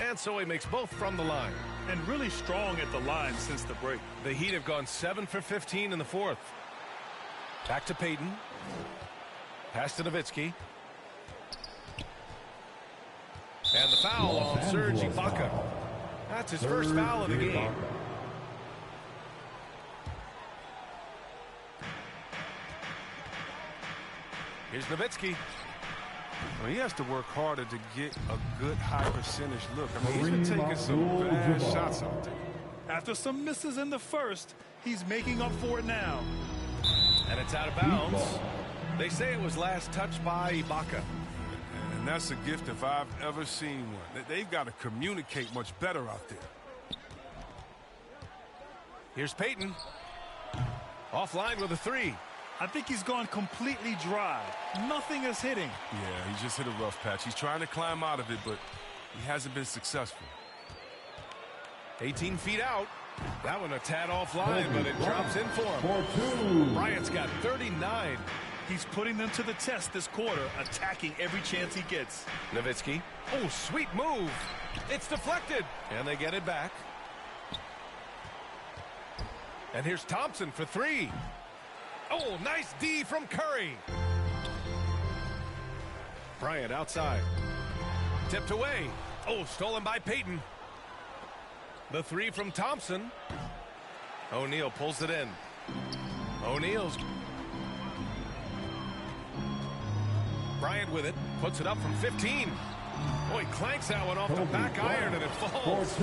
And so he makes both from the line. And really strong at the line since the break. The Heat have gone 7 for 15 in the fourth. Back to Payton. Pass to Nowitzki. And the foul on Serge Ibaka. That's his first foul of the game. Here's Nowitzki. Well, he has to work harder to get a good high percentage look. I mean, he's been taking some bad shots out there. After some misses in the first, he's making up for it now. And it's out of bounds. They say it was last touched by Ibaka. And that's a gift if I've ever seen one. They've got to communicate much better out there. Here's Payton. Offline with a 3. I think he's gone completely dry. Nothing is hitting. Yeah, he just hit a rough patch. He's trying to climb out of it, but he hasn't been successful. 18 feet out. That one a tad offline, but it drops in for him. Bryant's got 39. He's putting them to the test this quarter, attacking every chance he gets. Nowitzki. Oh, sweet move. It's deflected. And they get it back. And here's Thompson for 3. Oh, nice D from Curry. Bryant outside. Tipped away. Oh, stolen by Payton. The 3 from Thompson. O'Neal pulls it in. O'Neal's. Bryant with it. Puts it up from 15. Oh, he clanks that one off the back iron and it falls.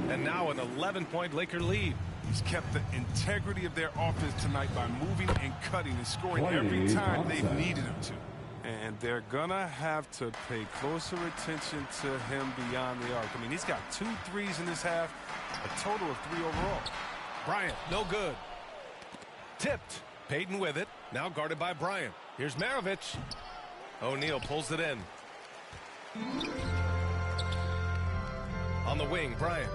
And now an 11-point Laker lead. He's kept the integrity of their offense tonight by moving and cutting and scoring every time they've needed him to. And they're going to have to pay closer attention to him beyond the arc. I mean, he's got 2 threes in this half, a total of 3 overall. Bryant, no good. Tipped. Payton with it. Now guarded by Bryant. Here's Maravich. O'Neal pulls it in. On the wing, Bryant.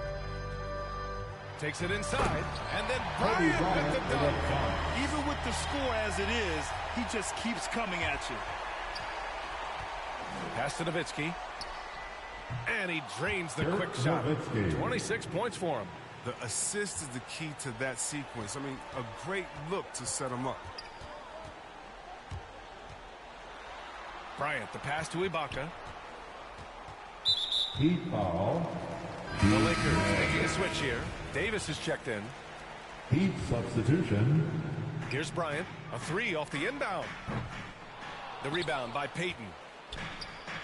Takes it inside, and then Bryant with the dunk. Even with the score as it is, he just keeps coming at you. Pass to Nowitzki. And he drains the quick shot. 26 points for him. The assist is the key to that sequence. I mean, a great look to set him up. Bryant, the pass to Ibaka. Heat foul. The Lakers making a switch here. Davis is checked in. Heat substitution. Here's Bryant. A three off the inbound. The rebound by Payton.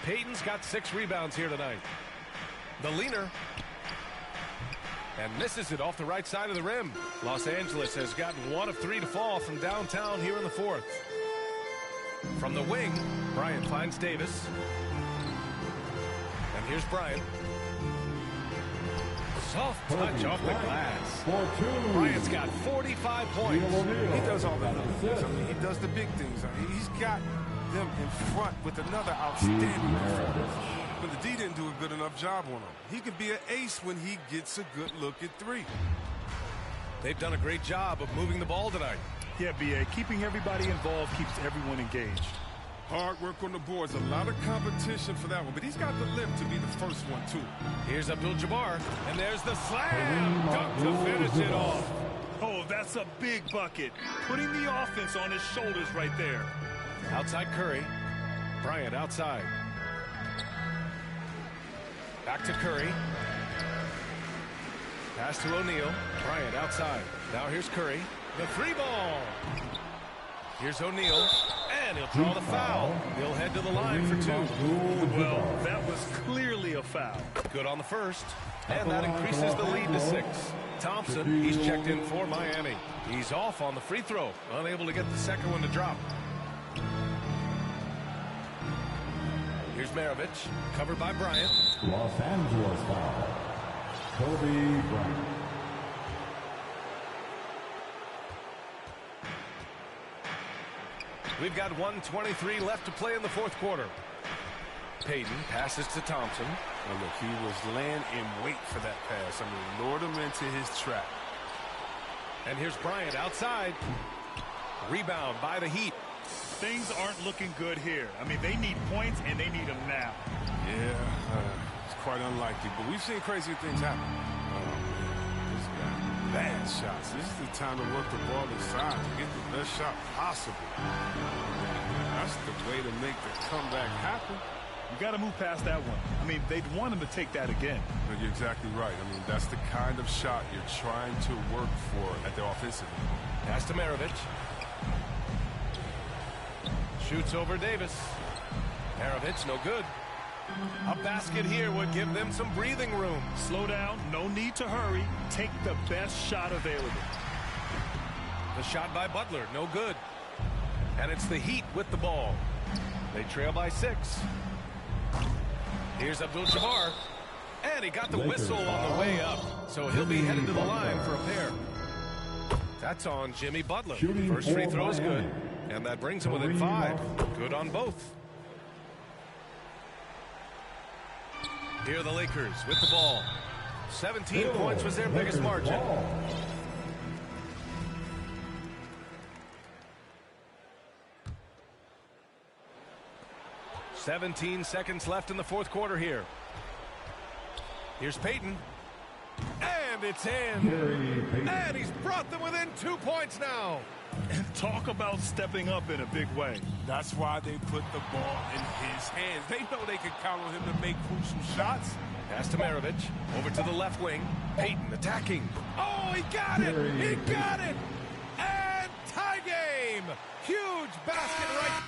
Payton's got 6 rebounds here tonight. The leaner. And misses it off the right side of the rim. Los Angeles has gotten 1 of 3 to fall from downtown here in the 4th. From the wing, Bryant finds Davis. And here's Bryant. Soft touch off the glass. Bryant's got 45 points. He does all the little things. I mean, he does the big things. I mean, he's got them in front with another outstanding performance. But the D didn't do a good enough job on him. He could be an ace when he gets a good look at 3. They've done a great job of moving the ball tonight. Yeah, B.A. Keeping everybody involved keeps everyone engaged. Hard work on the boards. A lot of competition for that one. But he's got the lift to be the first one, too. Here's Abdul-Jabbar. And there's the slam. Dunk to finish it off. Oh, that's a big bucket. Putting the offense on his shoulders right there. Outside Curry. Bryant outside. Back to Curry. Pass to O'Neal. Bryant outside. Now here's Curry. The 3 ball. Here's O'Neal. And he'll draw the foul. He'll head to the line for 2. Well, that was clearly a foul. Good on the first. And that increases the lead to 6. Thompson, he's checked in for Miami. He's off on the free throw. Unable to get the second one to drop. Here's Maravich, covered by Bryant. Los Angeles foul. Kobe Bryant. We've got 1:23 left to play in the 4th quarter. Payton passes to Thompson. Oh, look, he was laying in wait for that pass. I mean, lured him into his trap. And here's Bryant outside. Rebound by the Heat. Things aren't looking good here. I mean, they need points, and they need them now. Yeah, it's quite unlikely, but we've seen crazy things happen. This guy, bad shots. This is the time to work the ball inside to get the best shot possible. That's the way to make the comeback happen. You got to move past that one. I mean, they'd want him to take that again. But you're exactly right. I mean, that's the kind of shot you're trying to work for at the offensive end. Pass to Maravich. Shoots over Davis. Maravich, no good. A basket here would give them some breathing room. Slow down. No need to hurry. Take the best shot available. The shot by Butler, no good. And it's the Heat with the ball. They trail by 6. Here's Abdul-Jabbar. And he got the whistle on the way up. So he'll be headed to the line for a pair. That's on Jimmy Butler. First free throw is good. And that brings him within 5. Good on both. Here are the Lakers with the ball. 17 points was their biggest margin. 17 seconds left in the 4th quarter here. Here's Payton. And it's in. And he's brought them within 2 points now. And talk about stepping up in a big way. That's why they put the ball in his hands. They know they can count on him to make crucial shots. Pass to Maravich. Over to the left wing. Payton attacking. Oh, he got it. He got it. And tie game. Huge basket right